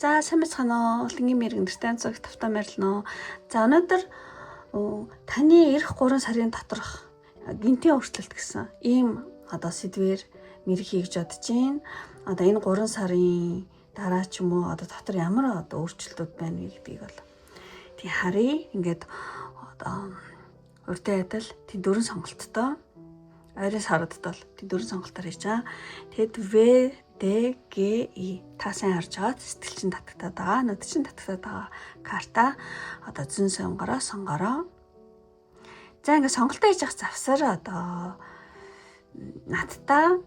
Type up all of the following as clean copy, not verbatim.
За сайн байна уу? Лингийн мэрэг нэртэй зөв тавтаа мэрэлнэ. За өнөөдөр таны эх 3 сарын доторх гинтийн өөрчлөлт гэсэн ийм сэдвээр мэрэг хийж бодож байна. Энэ 3 сарын дараа ч юм уу дотор ямар өөрчлөлтүүд байна вэ гэдгийг бол тий харъя. Ингээд урьдын адил тий 4 сонголттой ойрын саруудад бол тий 4 сонголтоор хийж байгаа. Тэгэд В Д Г И та сайн харж байгаа сэтгэл чинь татагтаад байгаа. Нүд чинь татагтаад байгаа карта зүүн сонгороо сонгороо. За ингээд сонголтоо хийж явах завсар надтай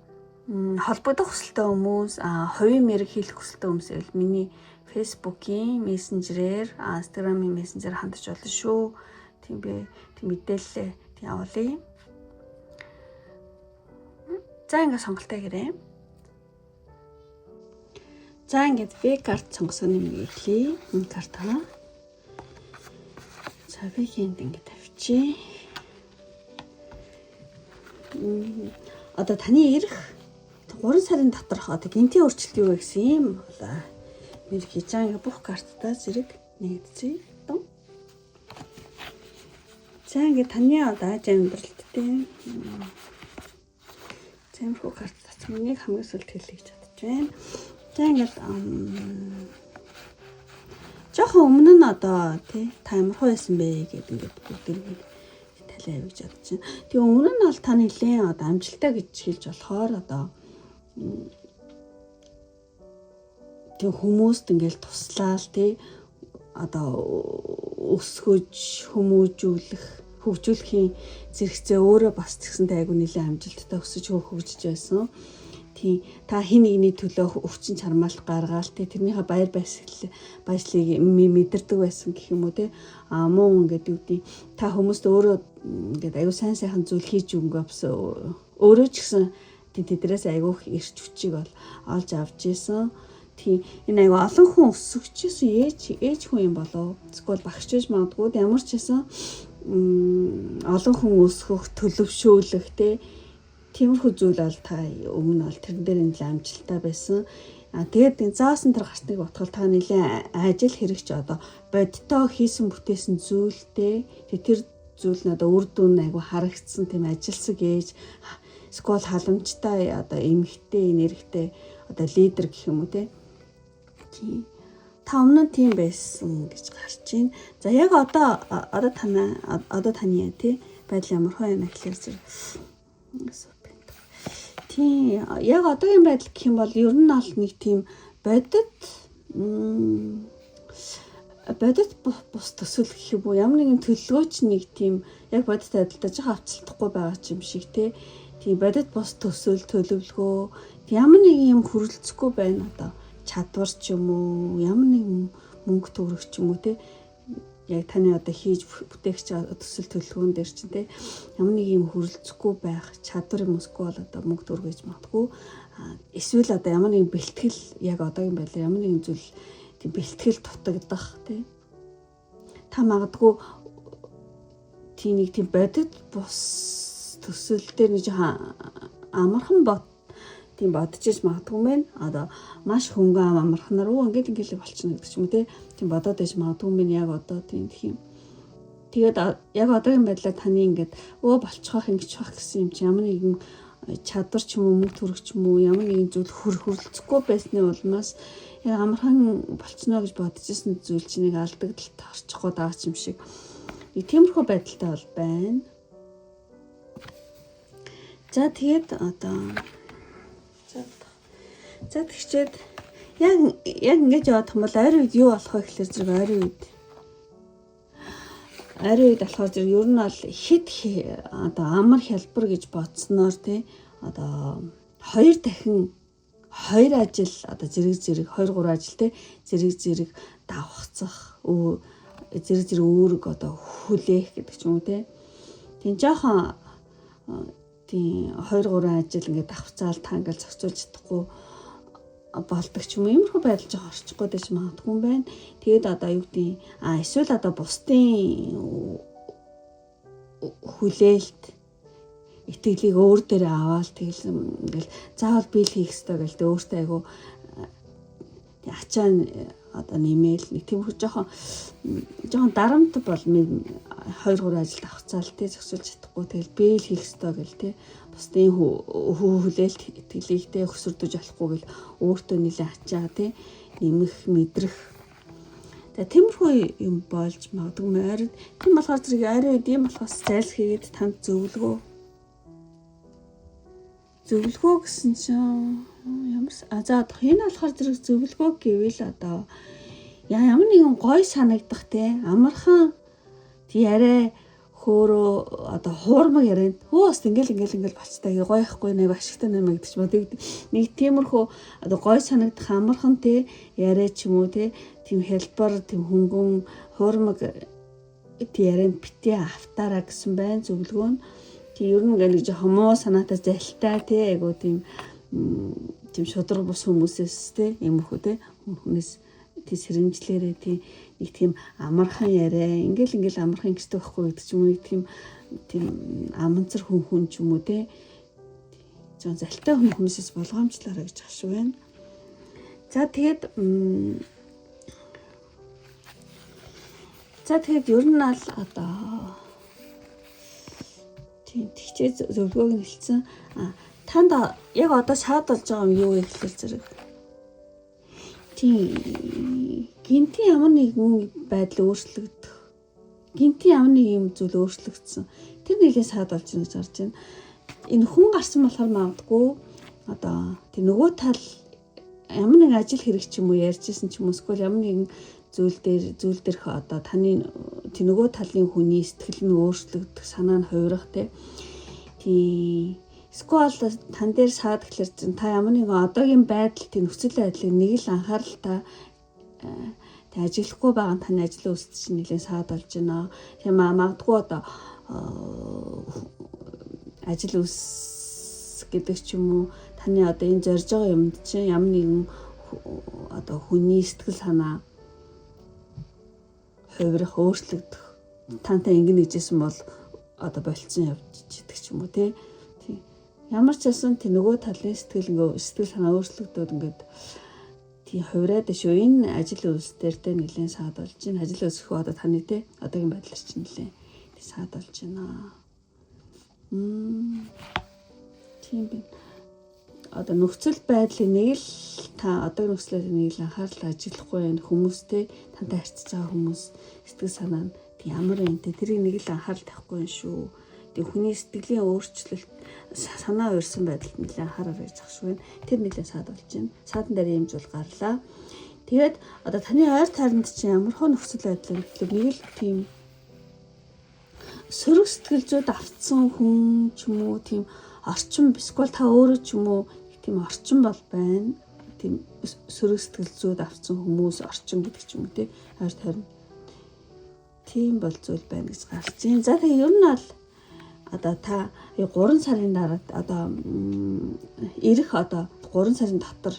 холбогдох хүсэлтэй хүмүүс, хувийн мэрэг хийх хүсэлтэй хүмүүс байвал миний Facebook-ийн мессенжерээр, Instagram-ийн мессенжерээр хандаж болно шүү. Тийм би мэдээлэл явуулъя. За ингээд сонголтоо гэрээ. За ингээд V карт сонгосон юм гэлээ. Энэ картаа. За V-нд ингээд тавьчих. Таны ирэх 3 сарын доторх гинтийн өөрчлөлт юу вэ гэсэн юм болоо. Мэрэг хийж байгаа ингээд бүх карттай зэрэг нэгдсэн. За ингээд таны аж амьдралттэй зэмхүү карт татсан нэг хамгийн сүүлд хэлье гэж бодож байна. За ингээд жоохон өмнө нь та ямархуу байсан бэ гэдэг ингээд бүгд талиа гэж бодож байна. Тэгээ өмнө нь бол та нэлээд амжилттай гэж хэлж болохоор тэг хүмүүст ингээд туслаал өсгөж хөгжүүлэхийн зэрэгцээ өөрөө бас тэгсэнтэй айгу нэлээд амжилттай өсөж хөгжиж байсан. Тийм та хин нэгний төлөө өвчин чармаалт гаргаал тэрнийхээ баяр баясгалыг мэдэрдэг байсан гэх юм уу муу ингээд юу гэдэг та хүмүүст өөрөө ингээд аюу сайхан зүйл хийж өгөнгөө бас өөрөө ч гэсэн тэднээс аюу их эрч хүчийг бол олж авч ийсэн. Тийм энэ аюу олон хүн өсөжчихсэн ээж хүн юм болов эсвэл багш гэж магадгүй ямар ч гэсэн олон хүн өсгөх төлөвшөөлөх тиймэрхүү зүйл бол та өмнө бол тэрэн дээр нэлээд амжилттай байсан. Тэгээд заасан тэр гарсныг бодхол та нэлээд ажил хэрэгч бодитоо хийсэн бүтээсэн зүйлтэй тэр зүйл нь үр дүн айгу харагдсан тийм ажилсаг ээж скол халамжтай эмэгтэй энергитэй лидер гэх юм уу та өмнө тийм байсан гэж гарч байна. За яг одоо таны байдал ямар хөө юм гэхэлэр зэрэг тийм яг одоогийн байдал гэх юм бол ер нь бол нэг тийм бодит бус төсөл гэх юм уу ямар нэгэн төлөвлөгөөч нэг тийм яг бодит байдалтай жоо авцалдахгүй байгаа юм шиг тийм бодит бус төсөл төлөвлөгөө ямар нэгэн юм хүрэлцэхгүй байна чадвар ч юм уу ямар нэгэн мөнгө төгрөг ч юм уу яг таны хийж бүтээх төсөл төлөвлөгөөн дээр чинь ямар нэг юм хүрэлцэхгүй байх чадвар юм эсвэл мөнгө төгрөг гэж магадгүй эсвэл ямар нэгэн бэлтгэл яг одоогийн байдлаар ямар нэгэн зүйл тийм бэлтгэл дутагдах та магадгүй тийм бодит бус төсөл дээр нэг амархан тийм бодож иж магадгүй мэн маш хөнгөн амархнаар ингээд болчихно гэдэг ч юм уу тийм бодоод иж магадгүй мэн яг тийм тэгээд яг одоогийн байдлаар таны ингээд болцохох ингэж гэсэн юм чи ямар нэгэн чадвар ч юм уу мөнгө төрөх ч юм уу ямар нэгэн зүйл хүрэлцэхгүй байсны улмаас яг амархан болцно гэж бодож исэн зүйл чинь нэг алдагдaltaд орчихгоо даач юм шиг тиймэрхүү байдалтай бол байна. За тэгээд за тэгчээд яг ингэж явах юм бол ойрын үед юу болох вэ гэхээр зэрэг ойрын үед болохоор зэрэг ер нь бол хэд амар хялбар гэж бодсноор хоёр дахин хоёр ажил зэрэг 2-3 ажил зэрэг давхцах зэрэг өөрөг хүлээх гэдэг ч юм уу тийм жоохон тийм 2-3 ажил ингээд давхцаал та ингээд зохицуулж чадахгүй болдог ч юм уу иймэрхүү байдал жоохон орчихгүй гэж магадгүй юм байна. Тэгээд юу гэдэг эсвэл бусдын хүлээлт итгэлийг өөр дээрээ аваад тэгэл заавал бил хийх ёстой гэлтэй өөртөө айгу ачаа одоо нэмэл нэг тиймэрхүү жоохон дарамт бол 2-3 ажилд авахцаал тий зөксөлж чадахгүй тэгэл бэл хийх ёстой гэл тий бусдын хүлээлт итгэлийгтэй өсөрдөж болохгүй гэл өөртөө нэлээд ачаа тий нэмэх мэдрэх тиймэрхүү юм болж магадгүй арай тийм болохоор зэрэг арай үдийн болохоос зайлс хийгээд танд зөвлөгөө гэсэн чинь ямар за энэ болохоор зэрэг зөвлөгөө гэвэл одоо ямар нэгэн гой санагдах те амархан тий арай хөөрөө одоо хуурмаг яриад хөөс ингээл болцтой гоё ихгүй нэг ашигтай нэмэгдэж бодогд нэг тиймэрхүү одоо гой санагдах амархан те яриа ч юм уу те тийм хэлбэр тийм хөнгөн хуурмаг тий ярианд битээ автаараа гэсэн байна зөвлөгөө нь тий ер нь ингээл жоохон муу санаатай залтай те айгу тийм шудраг бус хүмүүсээс те иймэрхүү те хүнээс тий сэрэмжлэрээ тий нэг тийм амархан яриа ингээл амархан ингэдэг байхгүй гэдэг ч юм уу нэг тийм аманцар хүн ч юм уу те зон залтай хүмүүсээс болгоомжлоорой гэж хашиг байна. За тэгээд ер нь ал одоо тийм тэгчээ зөвлөгөөг нь хэлсэн. Танд яг одоо шаад болж байгаа юм юу вэ гэхээр зэрэг тийм гинтийн ямар нэгэн байдал өөрчлөгдөх гинтийн ямар нэг юм зүйл өөрчлөгдсөн тэр нэлийн саад болж байна гэж харж байна. Энэ хүн гарсан болохоор магадгүй одоо тийм нөгөө тал ямар нэг ажил хэрэг ч юм уу ярьжсэн ч юм уу эсвэл ямар нэгэн зүйл дээрх одоо таны тийм нөгөө талын хүний сэтгэл нь өөрчлөгдөх санаа нь хувирах тийм эсвэл тан дээр саад гэхэлэр чинь та ямар нэгэн одоогийн байдал тийм нөхцөл байдлыг нэг л анхааралтай тэг ажиллахгүй байгаа таны ажлын үст чинь нэлээд саад болж байна. Тийм магадгүй одоо ажил үс гэдэг ч юм уу таны одоо энэ зорж байгаа юмд чинь ямар нэгэн одоо хүний сэтгэл санаа хувирах өөрчлөгдөх тантай ингэн нэжсэн бол одоо болцсон явж идэх ч юм уу тийм ямар ч байсан тий нөгөө талын сэтгэл санаа өөрчлөгдөд ингээд тий хувираад шүү энэ ажил үйлс дээр тэ нэлээд саад болж байна. Ажил үйлс хөө одоо таны тий одоогийн байдлаар чинь нэлээд тий саад болж байна. Тийм би одоо нөхцөл байдлыг нэг л та одоо нөхцөлөд нэг л анхаарал ажиллахгүй байх хүмүүстэй тантай харьцаж байгаа хүмүүс сэтгэл санаа нь ямар юм те тэрийг нэг л анхаарал тавихгүй юм шүү. Тэг хүний сэтгэлийн өөрчлөлт санаа уурсан байдалд нэлээд анхаарал гэж ахшгүй. Тэр нэлээд саад болж байна. Саадан дээр юм зүйл гарлаа. Тэгээд одоо таны ойр тайранд чинь ямархуу нөхцөл байдал нэг л тийм сөрөг сэтгэл зүйд автсан хүн ч юм уу тийм орчин эсвэл та өөрөө ч юм уу тийм орчин бол байна. Тийм сөрөг сэтгэл зүйд автсан хүмүүс орчин гэдэг ч юм уу тий ойр тайранд тийм бол зүйл байна гэж гарч байна. За тэгээ ер нь аль одоо та 3 сарын дараа одоо ирэх одоо 3 сарын дотор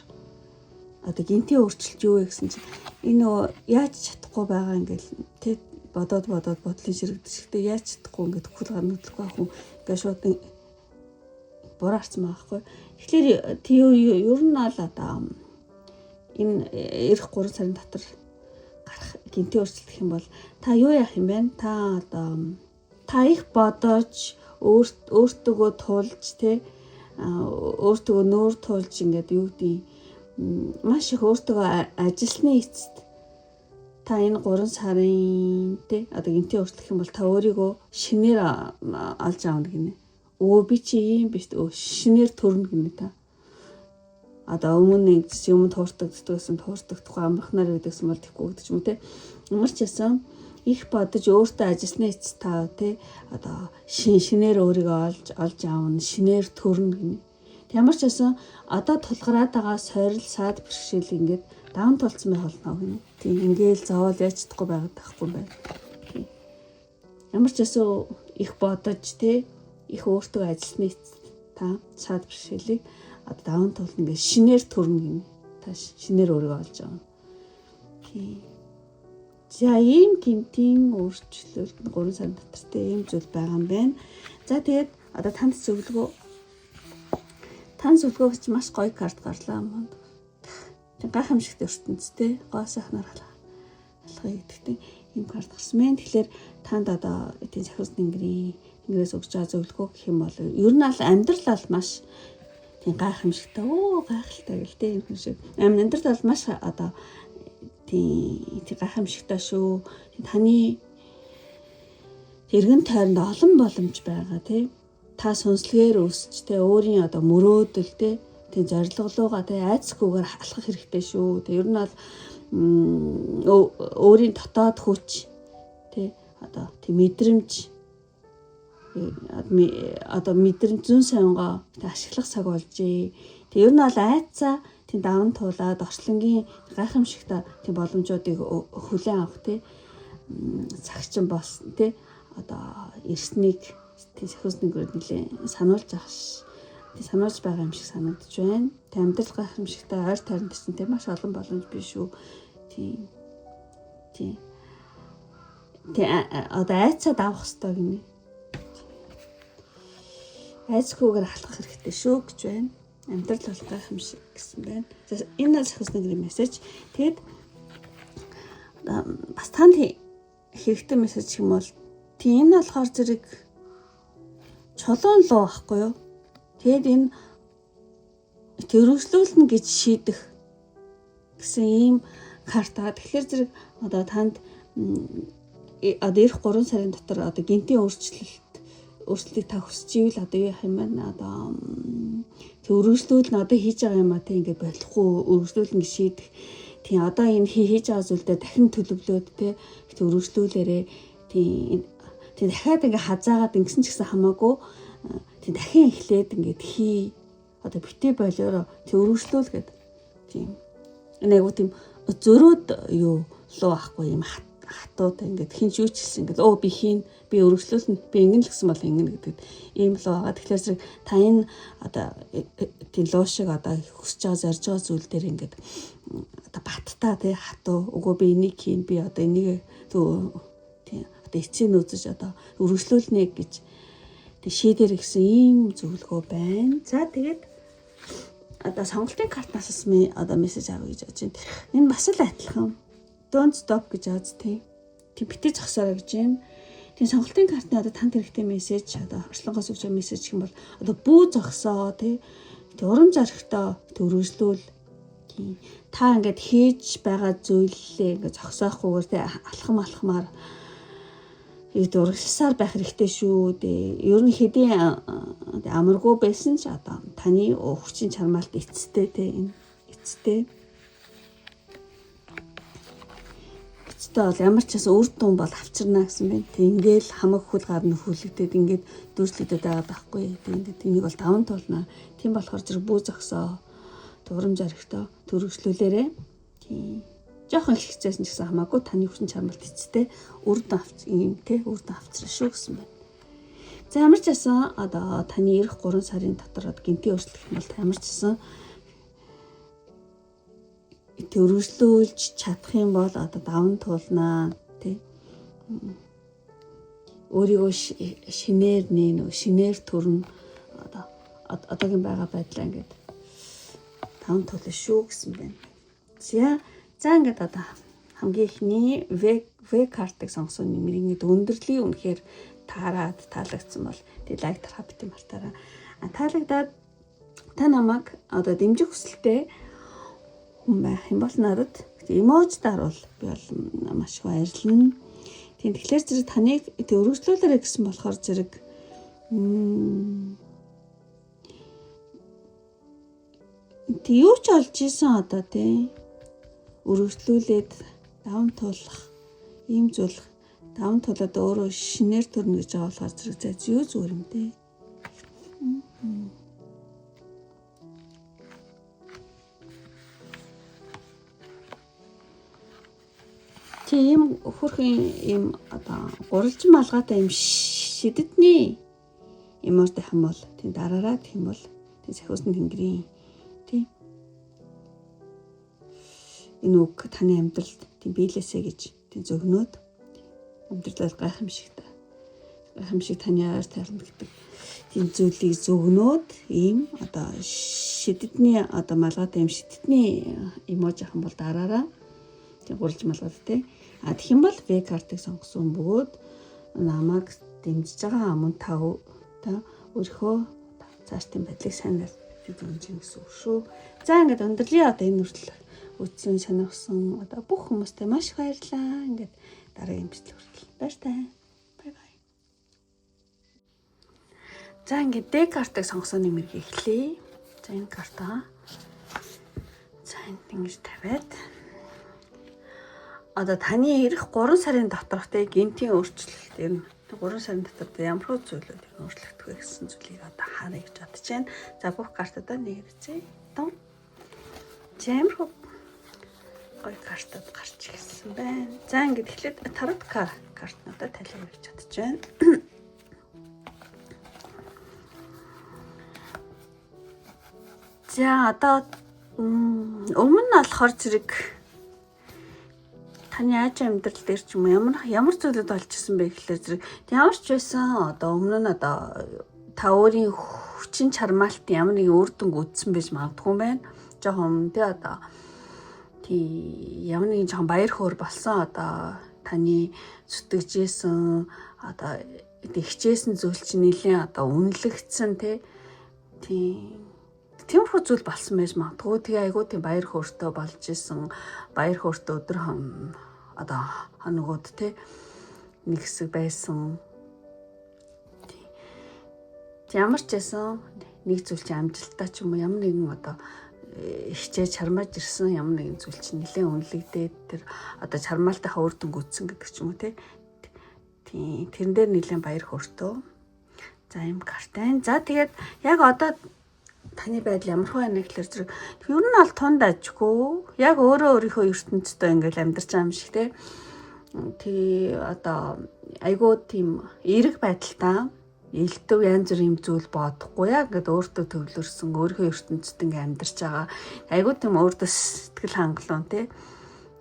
одоо гинтийн өөрчлөлт юу вэ гэсэн чинь энэ нөгөө яаж чадахгүй байгаа ингээл тий бодоод бодлын ширэгдэжтэй яаж чадахгүй ингээд хөл гарнадлахгүй ах хүн ингээд шууд буруу харсан байгаа хгүй. Тэгэхээр тий ер нь аль одоо энэ ирэх 3 сарын дотор гарах гинтийн өөрчлөлт гэх юм бол та юу яах юм бэ? Та одоо та их бодож өөртөөгөө тулж те өөртөөгөө нүүр тулж ингээд юу гэдэг маш их өөртөөгөө ажилласны эцэст та энэ 3 сарын те одоо гинтийн өөрчлөлт юм бол та өөрийгөө шинээр олж аавна гинэ. Өө би чи ийм биш шинээр төрнө гинэ та. Одоо өмнө нэг юм туурдагддагсан туурдагдахгүй амрахнаар гэдэгсэн бол тэггүй гэдэг юм те. Ямар ч ясан их бодож өөртөө ажилласны эцэст та те одоо шинээр өөрийгөө олж аавна шинээр төрнө гинэ. Ямар ч байсан одоо тулгараад байгаа сорил саад бэрхшээл ингээд даван тулцсан байх болно гинэ. Тийм ингээл заавал яаж чадахгүй байгаад тахгүй байна. Ямар ч байсан их бодож те их өөртөө ажилласны эцэст та саад бэрхшээлийг одоо даван тулна ингээд шинээр төрнө гинэ. Та шинээр өөрийгөө олж аавна. Тийм. За ийм гинтийн өөрчлөлт 3 сарын дотор ийм зүйл байгаа юм байна. За тэгээд одоо танд зөвлөгөө гэж маш гоё карт гарлаа. тийм гайхамшигт ертөнцтэй гоо сайхнаар алхахыг гэдэгтэй ийм карт гарсан мэн. Тэгэхээр танд одоо тийм захирал тэнгэрээс өгч байгаа зөвлөгөө гэх юм бол ер нь аль амьдрал бол маш тийм гайхамшигтай гайхалтай гэлтэй юм шиг амьдрал бол маш одоо тийм гайхамшигтай шүү. Таны эргэн тойронд олон боломж байгаа тий. Та сүнслэгээр өсч тий өөрийн одоо мөрөөдөл тий зорилголуугаа тий айцгүйгээр алхах хэрэгтэй шүү. Тий ер нь бол өөрийн дотоод хүч тий одоо тийм мэдрэмж одоо мэдрэмж зүүн сайнгаа ашиглах цаг болжээ. Тэг ер нь бол айцаа тийм даван туулаад орчлонгийн гайхамшигтай тийм боломжуудыг хүлээн авах тий цагчин болсон тий одоо эрснийг тийм сахиусны гэрд нэлээ сануулж байгаа юм шиг санагдаж байна. Тэг амьдрал гайхамшигтай ойр тойронд чинь тийм маш олон боломж биш шүү. Тийм одоо айцаа давах хэрэгтэй гинэ. Айцгүйгээр алхах хэрэгтэй шүү гэж байна. Амьдрал бол гайхамшиг гэсэн байна. Энэ бол сахиусны гэрийн мессеж. Тэгэд бас танд хэрэгтэй мессеж юм бол тийм энэ болохоор зэрэг чулуун луу байхгүй юу? Тэгэд энэ төрөглүүлнэ гэж шийдэх гэсэн ийм карта. Тэгэхээр зэрэг одоо танд одоо эх 3 сарын дотор одоо гинтийн өөрчлөлтийг та хүсэж ивэл одоо юу яах юм бэ? Одоо өргөжлүүлнэ одоо хийж байгаа юм а те ингээд болохгүй өргөжлүүлнэ гэж шийдэх. Тийм одоо энэ хийж байгаа зүйлдээ дахин төлөвлөөд те өргөжлүүлээрээ тийм дахиад ингээд хазаагаад ингэсэн ч гэсэн хамаагүй тийм дахин эхлээд ингээд одоо битээ болоороо тийм өргөжлүүл гэдэг. Тийм энэ айгу тийм зөрөөд юу луу ахгүй юм хатууд ингээд хинч юу ч хэлсэн ингээд би өргөжлүүлнэ би ингэн л гэсэн бол ингэн гэдэг ийм луу байгаа. Тэгэхээр зэрэг та энэ одоо тийм луу шиг одоо хүсэж байгаа зорж байгаа зүйл дээр ингээд одоо баттаа тий хатуу үгүй би энийг хийн би одоо энийг тийм одоо эцсийн үзэж одоо өргөжлүүлнэ гэж тий шийдэр гэсэн ийм зөвлөгөө байна. За тэгээд одоо сонголтын картнаас одоо мессеж авъя гэж бодож байна. Энэ бас л адилхан. Don't stop гэж ааз тий. Тэг битээ зогсоорой гэж байна. Тийм сонголтын картны одоо танд хэрэгтэй мессеж одоо орчлонгоос өгч байгаа мессеж юм бол одоо бүү зогсоо тий. Тэг урам зоригтой өргөжлүүл. Та ингээд хийж байгаа зүйлээ ингээд зогсоохгүйгээр тий алхамаар урагшсаар байх хэрэгтэй шүү. Ер нь хэдийн амаргүй байсан ч одоо таны хүчин чармаалт эцэстээ тий энэ эцэстээ бол ямар ч гэсэн үр дүн бол авчирна гэсэн байна. Тэг ингээл хамаг хөл гарна хүлэгдээд ингээд дүүслэгдээд байгаа байхгүй. Тэг ингээд энийг бол даван туулна. Тийм болохоор зэрэг бүү зогсоо урам зоригтой төрөглүүлээрээ тийм жоохон ихцээсэн ч гэсэн хамаагүй таны хүчин чармаалт эцэстээ үр дүн авчирна шүү гэсэн байна. За ямар ч гэсэн одоо таны эх 3 сарын дотор гинтийн өөрчлөлт юм бол ямар ч гэсэн төрөглүүлж чадах юм бол одоо даван туулнаа тий өөрийгөө шинээр төрн одоо одоогийн байгаа байдлаа ингээд даван туулна шүү гэсэн байна. За ингээд одоо хамгийн ихний В картыг сонгосон нэмрийн өндөрлөлийн үнэхээр таалагдсан бол тэг лайк тарах бити мартаараа. Таалагдаад та намайг одоо дэмжих хүсэлтэй байх юм бол надад эможидаар бол би бол маш их баярлна. Тийм тэгэхээр зэрэг таныг өргөжлүүлээрэй гэсэн болохоор зэрэг юу ч олж исэн одоо тий өргөжлүүлээд даван туулах ийм зүйл даван туулаад өөрөө шинээр төрнө гэж байгаа болохоор зэрэг зөө зүгээр юм дээ. Тийм хөрхийн ийм одоо гурилжин малгайтай ийм шидэдний юмор тахим бол тийм дараараа тийм бол тийм сахиусны тэнгэрийн тийм энэ үг таны амьдралд тийм биелээсэ гэж тийм зөвгнөөд амьдрал гайхамшигтай хамшиг таны ойр тойронд гэдэг тийм зүйлийг зөвгнөөд ийм одоо шидэдний одоо малгайтай юм шидэдний эможи хан бол дараараа тийм гурилж малгайд те. А тэгэх юм бол V картыг сонгосон бөгөөд намайг дэмжиж байгаа мөн та өөрийнхөө цаашдын байдлыг сайн дэмжих гэсэн үг шүү. За ингээд өндөрлөе одоо энэ хүртэл үтсэн сонирхсан одоо бүх хүмүүстээ маш их баярлалаа. Ингээд дараагийн бичлэг хүртэл баяртай. Бай бай. За ингээд D картыг сонгосон нэмэрийг эхлэе. За энэ картаа за энд ингэж тавиад одоо таны ирэх 3 сарын доторх те гинтийн өөрчлөлт ер нь 3 сарын дотор ямар хөө зүйлүүд өөрчлөгдөх вэ гэсэн зүйлийг одоо харъя гэж бодож байна. За бүх картуудаа нэгэрцээ. Том. Ямар хөө гой картууд гарч ирсэн байна. За ингээд эхлээд тарот картнуудаа талхая гэж бодож байна. За одоо өмнө нь болохоор зэрэг таны яаж амьдрал дээр ч юм уу ямар зүйлүүд болж исэн бэ гэхлээр зэрэг ямар ч байсан одоо өмнө нь одоо та өөрийн хүчин чармаалт ямар нэгэн үр дүнг үзсэн байж магадгүй байна. Жохон тэ одоо ямар нэгэн жохон баяр хөөр болсон одоо таны зүтгэжсэн одоо хичээсэн зүйл чинь нэлээд одоо үнэлэгдсэн тиймэрхүү зүйл болсон байж магадгүй. Тэгээ айгүй тийм баяр хөөртэй болж исэн баяр хөөртэй өдөр одоо хоногуд нэг хэсэг байсан. Ямар ч байсан нэг зүйл чи амжилттай ч юм уу ямар нэгэн одоо хичээж чармааж ирсэн ямар нэгэн зүйл чи нэлээд үнэлэгдээд тэр одоо чармаалтайхаа үр дүнг үзсэн гэдэг ч юм уу тэрэн дээр нэлээд баяр хөөртэй. За юм картайн. За тэгээд яг одоо таны байдал ямар хөө байна гэхэлэр зэрэг ер нь аль тунд ажгүй яг өөрийнхөө ертөнцтэй ингээл амьдарч байгаа юм шиг тий одоо айгуу тийм эерэг байдалтай элдв янз бүр юм зүйл бодохгүй яг ингээд өөртөө төвлөрсөн өөрийнхөө ертөнцид ингээл амьдарч байгаа айгуу тийм өөртөө сэтгэл хангалуун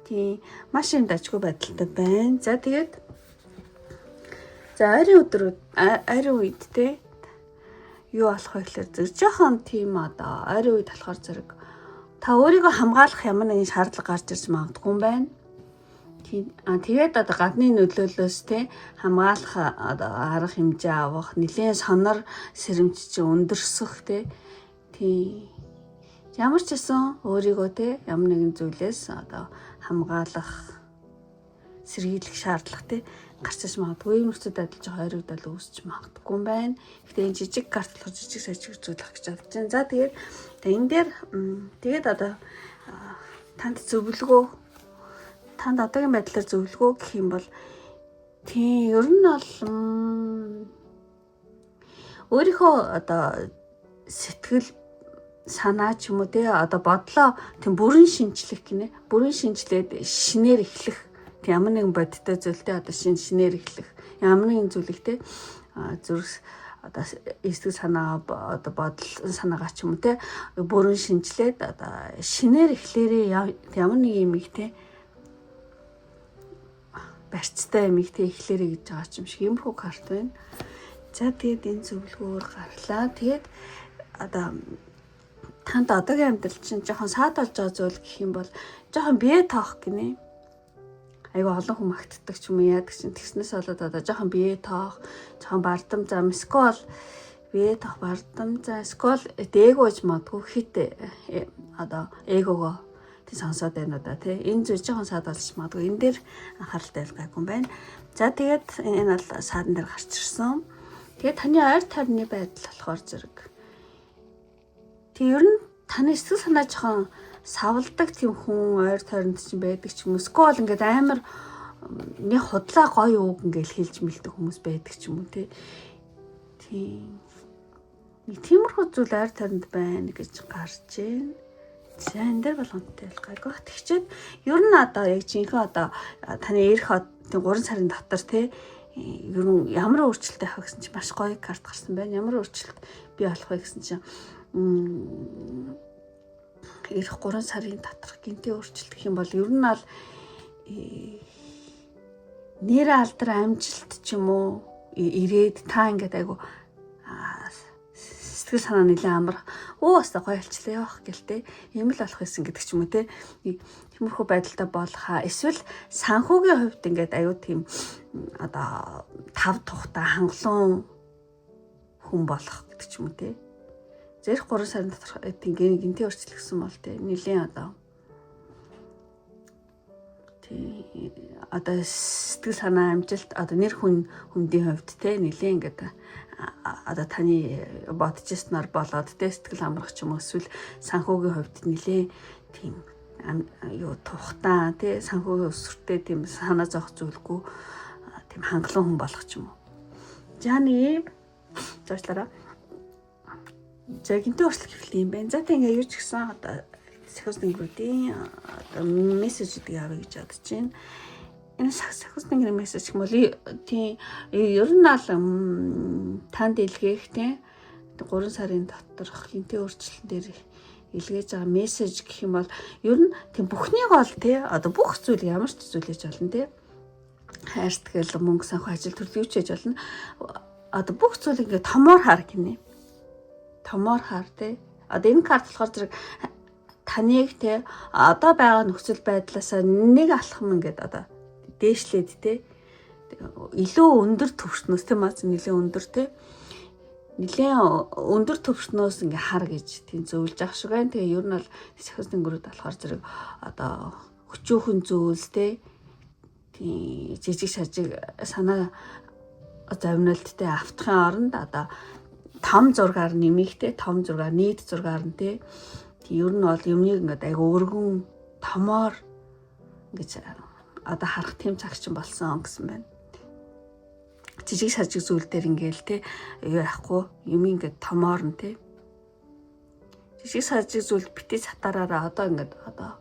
тий маш юм дажгүй байдалтай байна. За тэгээд за арийн үед юу болох вэ гэхээр зэрэг жоохон тийм одоо ойрын үед болохоор зэрэг та өөрийгөө хамгаалах ямар нэгэн шаардлага гарч ирж магадгүй юм байна. Тэгээд одоо гадны нөлөөллөөс хамгаалах одоо арга хэмжээ авах, нэлийн сонор сэрэмжч өндөрсөх ямар ч гэсэн өөрийгөө ямар нэгэн зүйлээс одоо хамгаалах сэргийлэх шаардлага гарч иж магадгүй нөхцөл байдал жоо ойрогдол үүсч магадгүй юм байна. Гэхдээ энэ жижиг карт болохоор жижиг сажиг зүйлэх гэж бодож байна. За тэгээд энэ дээр тэгээд одоо танд одоогийн байдлаар зөвлөгөө гэх юм бол ер нь бол өөрийнхөө одоо сэтгэл санаа ч юм уу одоо бодлоо бүрэн шинжлэх гинэ. Бүрэн шинжлээд шинээр эхлэх ямар нэгэн бодиттой зүйлтэй одоо шинээр эхлэх ямар нэгэн зүйлийг зүрх одоо эсдэг санаа одоо бодол санаагаа ч юм уу бүрэн шинжлээд одоо шинээр эхлээрээ ямар нэг юм их барьцтай юм их эхлээрээ гэж байгаа юм шиг юмхүү карт байна. За тэгээд энэ зөвлөгөөр гарлаа. Тэгээд одоо танд одоогийн амьдрал чинь жоохон саад болж байгаа зүйл гэх юм бол жоохон бие тоох гинэ. Айгу олон хүн магтдаг ч юм уу яадаг чинь тэгснээс болоод одоо жоохон бие тоох, жоохон бардам зам скол бие тоох бардам зам скол ээгөөж мадгүй хит одоо ээгөөгөө сонсоод байна уу энэ зүйл жоохон саад болж магадгүй энэ дээр анхааралтай байлгаагүй юм байна. За тэгээд энэ бол саадан дээр гарч ирсэн. Тэгээд таны ойр тойрны байдал болохоор зэрэг ер нь таны сэтгэл санаа жоохон савладаг тийм хүн ойр тойронд чинь байдаг ч юм уу. Скол ингээд амар нэг худлаа гоё үг ингээд хэлж мэлдэг хүмүүс байдаг ч юм уу нэг тиймэрхүү зүйл ойр тойронд байна гэж гарч байна. За энэ дээр болгонтой ялгаагүй. Тэгчээд ер нь одоо яг жинхэнэ одоо таны ирэх 3 сарын дотор ер нь ямар өөрчлөлт авах гэсэн чинь маш гоё карт гарсан байна. Ямар өөрчлөлт бий болох вэ гэсэн чинь ирэх 3 сарын доторх гинтийн өөрчлөлт гэх юм бол ер нь ал нэр алдар амжилт ч юм уу ирээд та ингээд айгу сэтгэл санаа нэлээд амар бас гоё алчлаа явах гэлтэй ийм л болох байсан гэдэг ч юм уу те тиймэрхүү байдалтай болох эсвэл санхүүгийн хувьд ингээд аюу тийм одоо тав тухтай хангалуун хүн болох гэдэг ч юм уу те зэрэг 3 сарын доторх гинти өөрчлөлтсөн бол те нэлийн одоо сэтгэл санаа амжилт одоо нэр хүндийн хувьд те нэлийн ингээд одоо таны бодчихсноор болоод те сэтгэл амрах ч юм уу эсвэл санхүүгийн хувьд нэлийн тийм тухтаа те санхүүгийн өсвөртэй тийм санаа зовх зүйлгүй тийм хангалуун хүн болох ч юм уу. За нэг юм зочлаараа. За гинти өөрчлөлт гэвэл юм байна. За тийм ингээ юу ч гэсэн одоо сахиуснынгуудын одоо мессеж гэдэг авъя гэж бодож байна. Энэ сахиуснынгын мессеж юм бол тийм ер нь ал танд илгээх тийм 3 сарын доторх гинти өөрчлөлтөн дээр илгээж байгаа мессеж гэх юм бол ер нь тийм бүхнийг ол тий одоо бүх зүйл ямар ч зүйл хийж болно тий хайр сэтгэл мөнгө санхүү ажил төрөл юу ч хийж болно одоо бүх зүйл ингээ томоор хар гинэ томоор хар тий одоо энэ карт болохоор зэрэг таныг тий одоо байгаа нөхцөл байдлаасаа нэг алхам ингээд одоо дээшлээд тий илүү өндөр төвшнөөс тий маа нэлээ өндөр тий нэлээ өндөр төвшнөөс ингээ хар гэж тийм зөвлөж ах шиг байна. Тэгээ ер нь бол сахиуснынгөрүүд болохоор зэрэг одоо хүчөөхөн зүйлс тий жижиг шажиг санаа завналттай автахын оронд одоо том зургаар нэмэхтэй том зургаар нийт зургаар нь тий ер нь бол юмныг ингээд айгу өргөн томоор ингэж одоо харах тийм цагч болсон гэсэн байна. Жижиг сажиг зүйл дээр ингээл те юу яахгүй юм ингээд томоор нь те жижиг сажиг зүйл битээ сатараараа одоо ингээд одоо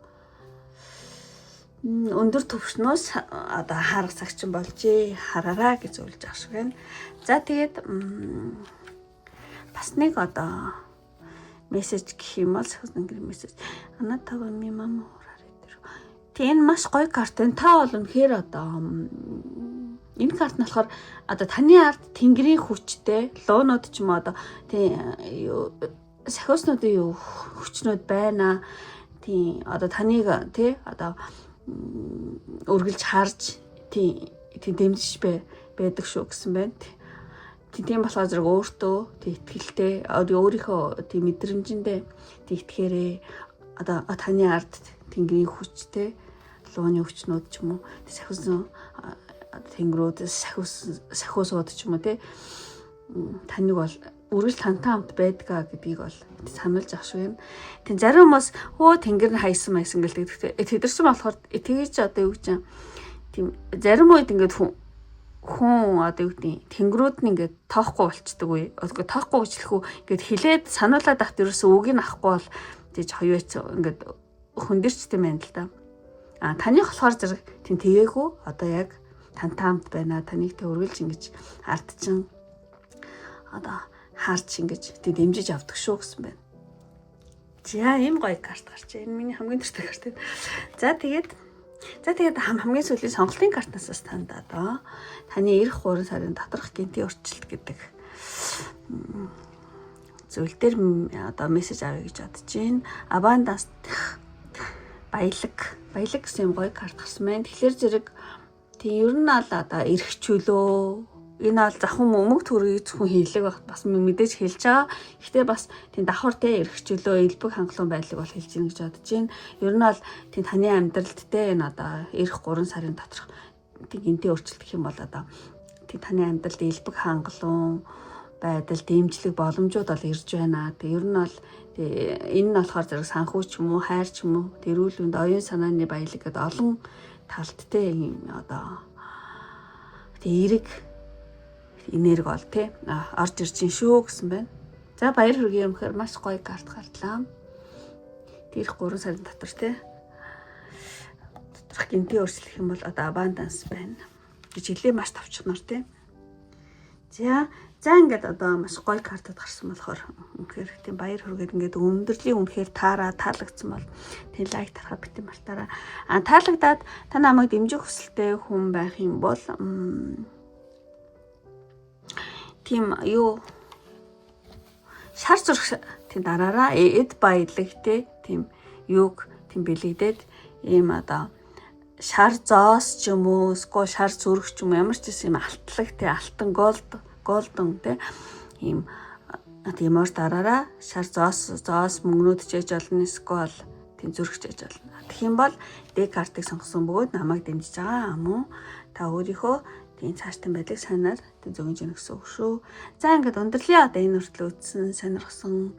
өндөр төвшнөөс одоо харах цагчин болжээ хараараа гэж зөвлөж ах шиг байна. За тэгээд бас нэг одоо мессеж гэх юм бол сахиуснынгэр мессеж ана тава ми мама ураарэ тэр. Тэгээ энэ маш гоё карт энэ та бол үнэхээр одоо энэ карт нь болохоор одоо таны ард тэнгэрийн хүчтэй луунууд ч юм уу одоо тий сахиуснуудын хүчнүүд байна. Тий одоо таныг тий одоо үргэлж харж тий дэмжиж байдаг шүү гэсэн байна. Тийм болохоор зэрэг өөртөө тий итгэлтэй өөрийнхөө тий мэдрэмжэндээ тий итгэхээрээ одоо таны ард тэнгэрийн хүчтэй лууны хүчнүүд ч юм уу сахиусан тэнгэрүүд сахиусууд ч юм уу тий таныг бол үргэлж тантай хамт байдгаа гэдгийг бол сануулж ах шүү юм. Тэг зарим хүмүүс тэнгэр нь хайсан гэлдэг. Тэдэрсэн болохоор тэгэж одоо юу гэж тийм зарим үед ингээд хүн одоо юу гэдэг тэнгэрүүд нь ингээд тоохгүй болчдөг үе. Одоо тоохгүй гэж хэлэхүү ингээд хилээд сануулаад ахт ерөөсөө үгийг авахгүй бол тийж хоёуяц ингээд хөндөрчтэй байна л да. Таны болохоор зэрэг тийм тэгээгүй одоо яг тантай хамт байна. Таныг тэ үргэлж ингэж ардчин одоо харж ингэж тэг дэмжиж авдаг шүү гэсэн байна. За ийм гоё карт гарч. Энэ миний хамгийн дуртай карт. За тэгээд хамгийн сүүлийн сонголтын картнаас танд одоо таны эх 3 сарын доторх гинти өөрчлөлт гэдэг зүйл дээр одоо мессеж авъя гэж бодож байна. Abundance баялаг гэсэн гоё карт гарсан байна. Тэгэхээр зэрэг тийм ер нь ал одоо эрхчлөө энэ бол захын мөнгө төрөй зөвхөн хийлэг бас мэдээж хэлж байгаа. Гэхдээ бас тийм давхар тэ эрхчлөө элбэг хангалуун байдлыг бол хэлж гин гэж бодож байна. Ер нь бол тийм таны амьдралд тэ энэ одоо эх 3 сарын доторх тийм гинти өөрчлөлт гэх юм бол одоо тийм таны амьдралд элбэг хангалуун байдал дэмжлэг боломжууд бол ирж байна. Тэг ер нь бол энэ нь болохоор зэрэг санхүү ч юм уу хайр ч юм уу эрүүл мэнд оюун санааны баялаг гэдэг олон талт тэ одоо тийм эрэг энерги бол тий орж ирж ин шүү гэсэн байна. За баяр хүргэе юмхээр маш гоё карт гартлаа. Тэр 3 сарын дотор тий доторх гинти өөрчлөх юм бол одоо abundance байна гэж хэлээ маш товчхоноор тий. За ингээд одоо маш гоё картад гарсан болохоор үнэхээр тийм баяр хүргээд ингээд өндөрлөлийн үнэхээр таалагдсан бол тийм лайк тарахаа битэн мартаараа. Таалагдаад та намайг дэмжих хүсэлтэй хүн байх юм бол тийм юу шар зурх тийм дараараа эд баялаг тийм юг тийм бэлэгдээд ийм одоо шар зоос ч юм уу эсвэл шар зүрх ч юм уу ямар ч юм алтлаг алтан голдон ийм тиймэр дараараа шар зоос мөнгнүүд ч ээж болно эсвэл тийм зүрх ч ээж болно. Тэгэх юм бол D картыг сонгосон бөгөөд намайг дэмжиж байгаа юм уу? Та өөрийнхөө тийм цаашдын байдлыг санаар тийм зөгнж өгнө гэсэн үг шүү. За ингээд өндөрлөе. Одоо энэ хүртэл үзсэн, сонирхсон,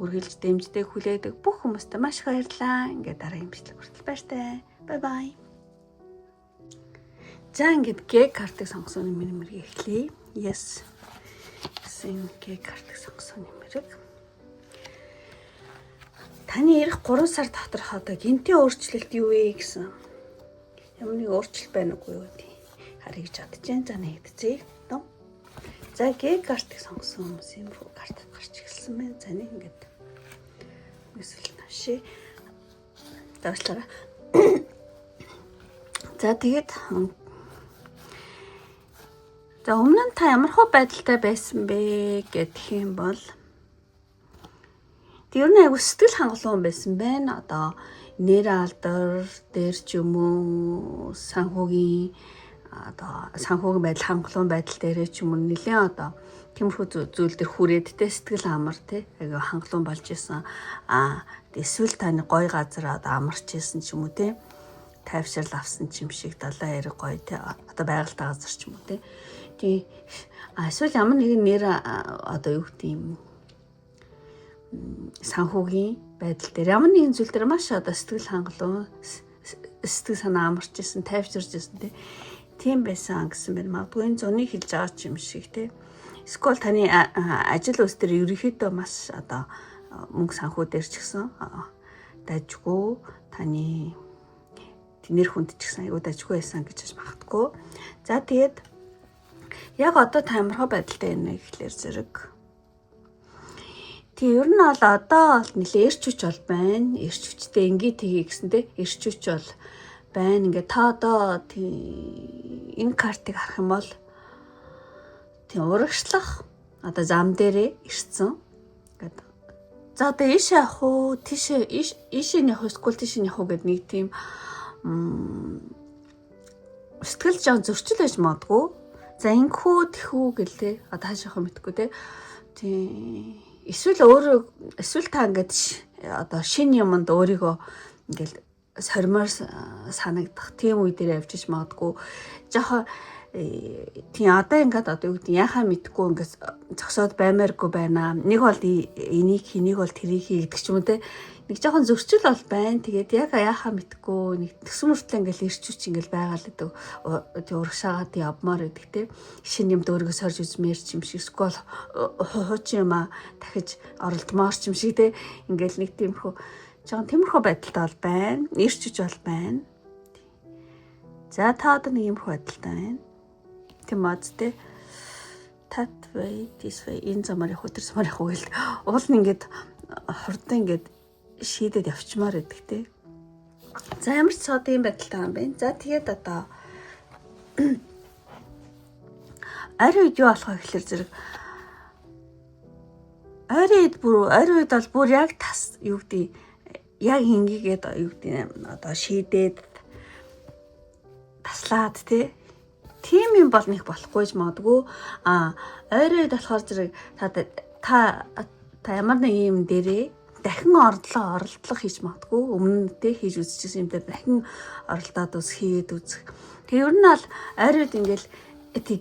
үргэлж дэмждэг, хүлээдэг бүх хүмүүстээ маш их баярлалаа. Ингээд дараагийн бичлэг хүртэл баяртай. Bye bye. За ингээд G картыг сонгосон нэмэрийг эхлэе. Yes. Энэ G картыг сонгосон нэмэрэг. Таны эх 3 сар доторх одоо гинтийн өөрчлөлт юу вэ гэсэн. Ямар нэг өөрчлөлт байна уугүй юу тий. Харъя гэж бодож байна. За нэгдэцээ. За G картыг сонгосон хүмүүс юм руу карт гарч эхэлсэн байна. За нэг ингээд эсвэл наши. Даалгаараа. За тэгээд за өмнө нь та ямар хөө байдалтай байсан бэ гэх юм бол тэр нь айгу сэтгэл хангалуун байсан байна. Одоо нэр алдар дээр ч юм уу санхүүгийн байдал хангалуун байдал дээр ч юм уу нэлээд одоо тиймэрхүү зүйл төр хүрээдтэй сэтгэл амар айгу хангалуун болж исэн. Эсвэл таны гой газар одоо амарч исэн ч юм уу тайвшрал авсан ч юм шиг далайн эрэг гоё одоо байгальтай газар ч юм уу тий эсвэл ямар нэгэн нэр одоо юу гэдэг юм санхүүгийн байдал дээр ямар нэгэн зүйл дээр маш одоо сэтгэл хангалуун сэтгэл санаа амарч исэн тайвширч исэн тийм байсан гэсэн байна. Магадгүй энэ зуны хэлж байгаа ч юм шиг эсвэл таны ажил үйлс дээр ерөнхийдөө маш одоо мөнгө санхүү дээр ч гэсэн дажгүй таны нэр хүнд ч гэсэн аюу дажгүй байсан гэж магадгүй. За тэгээд яг одоо та ямархаа байдалтай байна гэхлээр зэрэг. Тэг ер нь бол одоо бол нэлээ эрч хүч бол байна. Эрч хүчтэй ингээ тгий гэсэнтэй эрч хүч бол байна. Ингээ та одоо энэ картыг харах юм бол тийм урагшлах одоо зам дээрээ ирсэн. Ингээд за одоо ийшээ явах уу, ийшээ явах эсвэл тийшээ явах уу гэдэг нэг тийм сэтгэл жоо зөрчил байж магадгүй. За ингэхүү тэхүү гэлээ одоо хаашаахаа мэдгүй эсвэл та ингээд одоо шинэ юмд өөрийгөө ингээд сормоор санагдах тийм үе дээр явж иж магадгүй. Жохоо тийм одоо ингээд одоо юу гэдэг яхаа мэдгүй ингээд зогсоод баймааргүй байна. Нэг бол энийг хэнийг бол тэрийг хий гэдэг ч юм уу нэг жоохон зөрчил бол байна. Тэгээд яг яхаа мэдгүй нэг төсөн мөртлөө ингээл ирчүүч ингээл байгаа л гэдэг тий урагшаагаад явмаар байдаг шинэ юмд өөрийгөө сорж үзмээр ч юм шиг эсвэл хуучин юм дахиж оролдмоор ч юм шиг ингээл нэг тиймэрхүү жоохон байдалтай бол байна. Ирчүүч бол байна. За та одоо нэг юмрхүү байдалтай байна. Тийм бац that way this way энэ замаар явах тэр замаар явах гэл уул нь ингээд хурдан ингээд шийдэд явчмаар байдаг За ямар ч цаад юм байдалтай юм байна. За тэгээд одоо арай үед юу болох вэ гэхээр зэрэг ойр үед бол бүр яг тас юу гэдэг яг хингээгээд юу гэдэг одоо шийдээд таслаад тийм юм бол нэг болохгүйж магадгүй ойр үед болохоор зэрэг та ямар нэг юм дээрээ дахин оролдлого хийж магадгүй өмнөдөө хийж үзчихсэн юм дээр дахин оролдоод хийгээд үзэх. Тэг ер нь бол ойр үед ингээл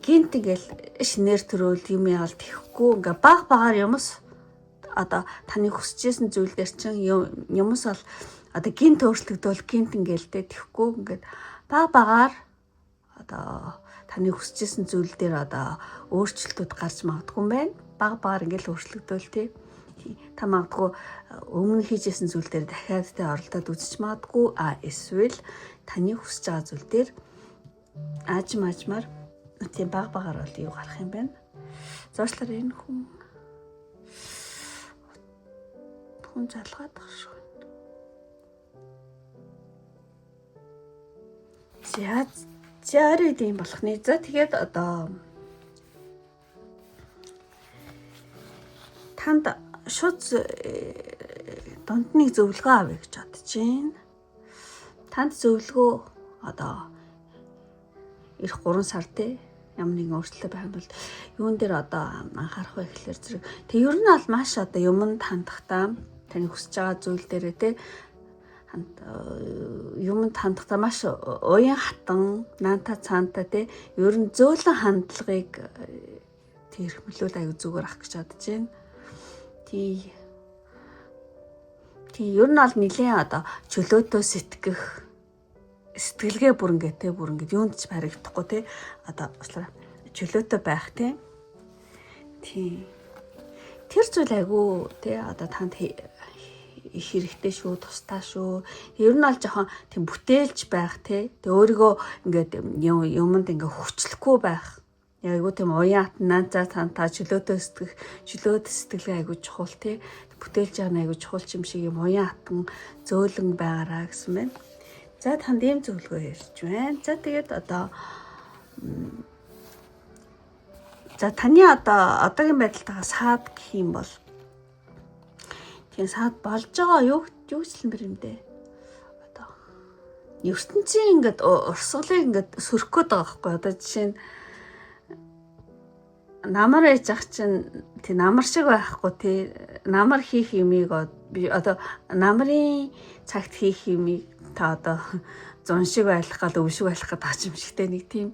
гинт ингээл шинээр төрөөл юм яал тэхгүй ингээ багаар юмс одоо таны хүсэжсэн зүйл дээр чинь юмс бол одоо гинт өөрчлөгдөөл гинт ингээл тэхгүй ингээд багаар одоо таны хүсэжсэн зүйл дээр одоо өөрчлөлтүүд гарч магадгүй юм байна. Багаар ингээл өөрчлөгдөөл та магадгүй өмнө хийжсэн зүйл дээр дахиад оролдоод үзэж магадгүй эсвэл таны хүсэж байгаа зүйл дээр аажмаар тийм багаар бол юу гарах юм байна. Зоочлоор энэ хүн залгаад байгаа шүү. За арид юм болох нэ. За тэгээд одоо танд шууд донд нэг зөвлөгөө авъя гэж бодож байна. Танд зөвлөгөө одоо эх 3 сар те ямар нэгэн өөрчлөлт байх бол юун дээр одоо анхаарах вэ гэхэлэр зэрэг тэг ер нь бол маш одоо юмд хандахдаа таны хүсэж байгаа зүйл дээрээ те юмд хандахдаа маш уян хатан наанта цаанта те ер нь зөөлөн хандлагыг тэрхмлүүл аюу зүгээр ах гэж бодож байна. Тий ер нь бол нэлээд одоо чөлөөтөө сэтгэлгээ бүр ингээд юунд ч баригдахгүй те одоо уучлаарай чөлөөтөө байх те тий тэр зүйл айгу те одоо танд их хэрэгтэй шүү тустай шүү ер нь бол жоохон тийм бүтээлж байх те өөрийгөө ингээд юмд ингээд хүчлэхгүй байх айгу тийм уян хатнаа цаантаа чөлөөтөө сэтгэлгээ айгу чухал те бүтээлж байгаа айгу чухал юм шиг юм уян хатан зөөлөн байгаараа гэсэн байна. За танд ийм зөвлөгөө ярьж байна. За тэгээд одоо за таны одоогийн байдалтайгаа саад гэх юм бол тийм саад болж байгаа юу гэсэлмэр юм дээ. Одоо ертөнцийн ингээд урсгалыг ингээд сөрөх гээд байгаа байхгүй одоо жишээ нь намар ээж ах чинь тий намар шиг байхгүй тий намар хийх юмыг одоо намрын цагт хийх юмыг та одоо зун шиг байлах гал өв шиг байлах гэдэг юм шигтэй нэг тийм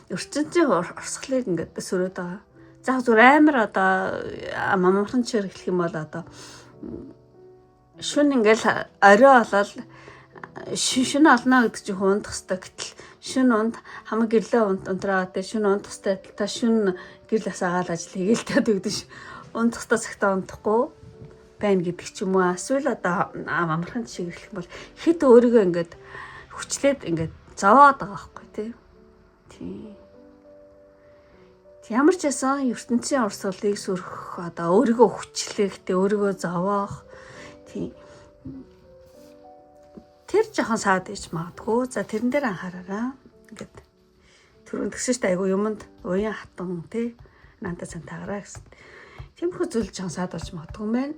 ертөнцийн урсгалыг ингээд сөрөөд байгаа. За зүгээр амар одоо мамхан чир хэлэх юм бол одоо шүн ингээл орой болол шүн олно гэдэг чинь хундах хэвээр гэтэл шүн унд хамаг гэрлээ унтраад те шүн унд тустай та шүн гэрл асаагаал ажил хийгээл гэдэг ш. Унд тустай цагтаа унтахгүй байна гэдэг ч юм уу. Эсвэл одоо амархан шиг хэлэх юм бол хэд өөрийгөө ингээд хүчлээд ингээд зовоод байгаа байхгүй тий. Ямар ч байсан ертөнцийн урсгалыг сөрөх одоо өөрийгөө хүчлэх тэ өөрийгөө зовоох тий. Тэр жоохон саад иж магадгүй. За тэрэн дээр анхаараараа. Ингээд түрүүн тэгсэн чинь айгу юмд уян хатан тий наанта цантаагаараа гэсэн. Тиймэрхүү зүйл жоохон саад болж магадгүй юм байна.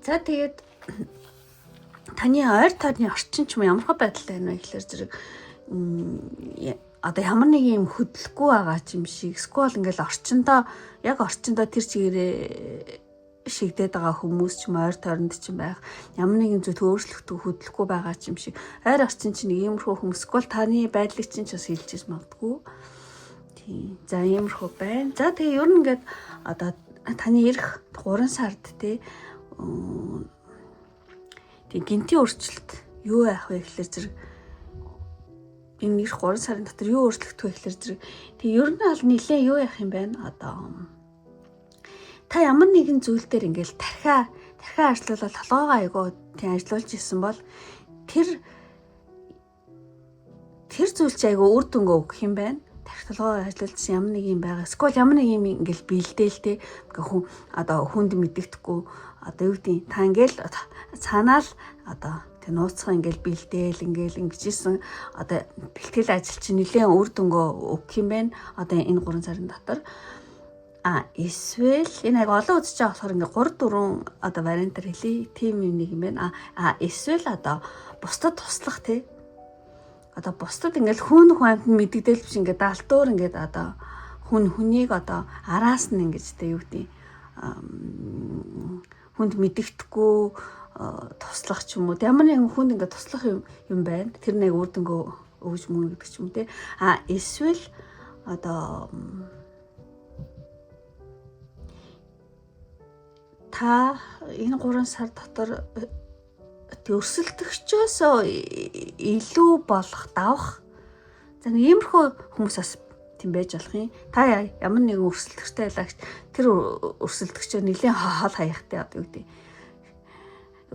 За тэгээд таны ойр тойрны орчин ч юм ямар хөө байдалтай байна вэ гэхэлэр зэрэг одоо ямар нэг юм хөдлөхгүй байгаа юм шиг сквал ингээл орчиндоо тэр чигээрээ шигдээд байгаа хүмүүс ч юм ойр тойронд ч юм байх ямар нэгэн зүйл өөрчлөгдөж хөдлөхгүй байгаа юм шиг ойр орчин чинь нэг иймэрхүү хүмүүс сквал таны байдлыг чинь ч бас хэлж магадгүй. Тийм. За иймэрхүү байна. За тэгээ ер нь ингээд одоо таны ирэх 3 сард тий гинтийн өөрчлөлт юу байх вэ гэхэлэр зэрэг энэ ирэх 3 сарын дотор юу өөрчлөгдөх вэ гэхэлэр зэрэг тэг ер нь аль нилээ юу яах юм бэ одоо та ямар нэгэн зүйл дээр ингээл тархиа ажиллуулаад толгоогоо айгуу тийм ажиллуулж исэн бол тэр зүйл чи айгуу үр дүнгээ өгөх юм байна. Тархи толгоо ажиллуулсан ямар нэг юм байгаа. Эсвэл ямар нэг юм ингээл бэлдээл те хүн одоо хүнд мэддэхгүй одоо юу гэдэг та ингээл цаанаал одоо тэг нууцхан ингээл бэлдээл ингээл ингэжсэн одоо бэлтгэл ажил чинь нэлээд үр дүнгээ өгөх юм байна. Одоо энэ 3 сарын дотор эсвэл энэ аяг олон үзэж байгаа болохоор ингээ 3 4 одоо вариантаар хэлье. Тим нэг юм байна. Эсвэл одоо бусдад туслах тий. Одоо бусдад ингээл хүн амт мэддэгдэл биш ингээ даалтуур ингээд одоо хүнийг одоо араас нь ингэж тий юу гэдэг хүнд мэддэхгүй туслах ч юм уу. Ямар нэгэн хүнд ингээ туслах юм байна. Тэр нэг үр дүнгээ өгж мөн гэдэг ч юм тий. Эсвэл одоо та энэ 3 сар дотор өрсөлдөгчөөс илүү болох давах. За нэг иймэрхүү хүмүүс бас тийм байж болох юм. Та ямар нэгэн өрсөлдөгчтэй байлагч тэр өрсөлдөгчөө нэлийн хоол хаяхтай одоо юу гэдэг.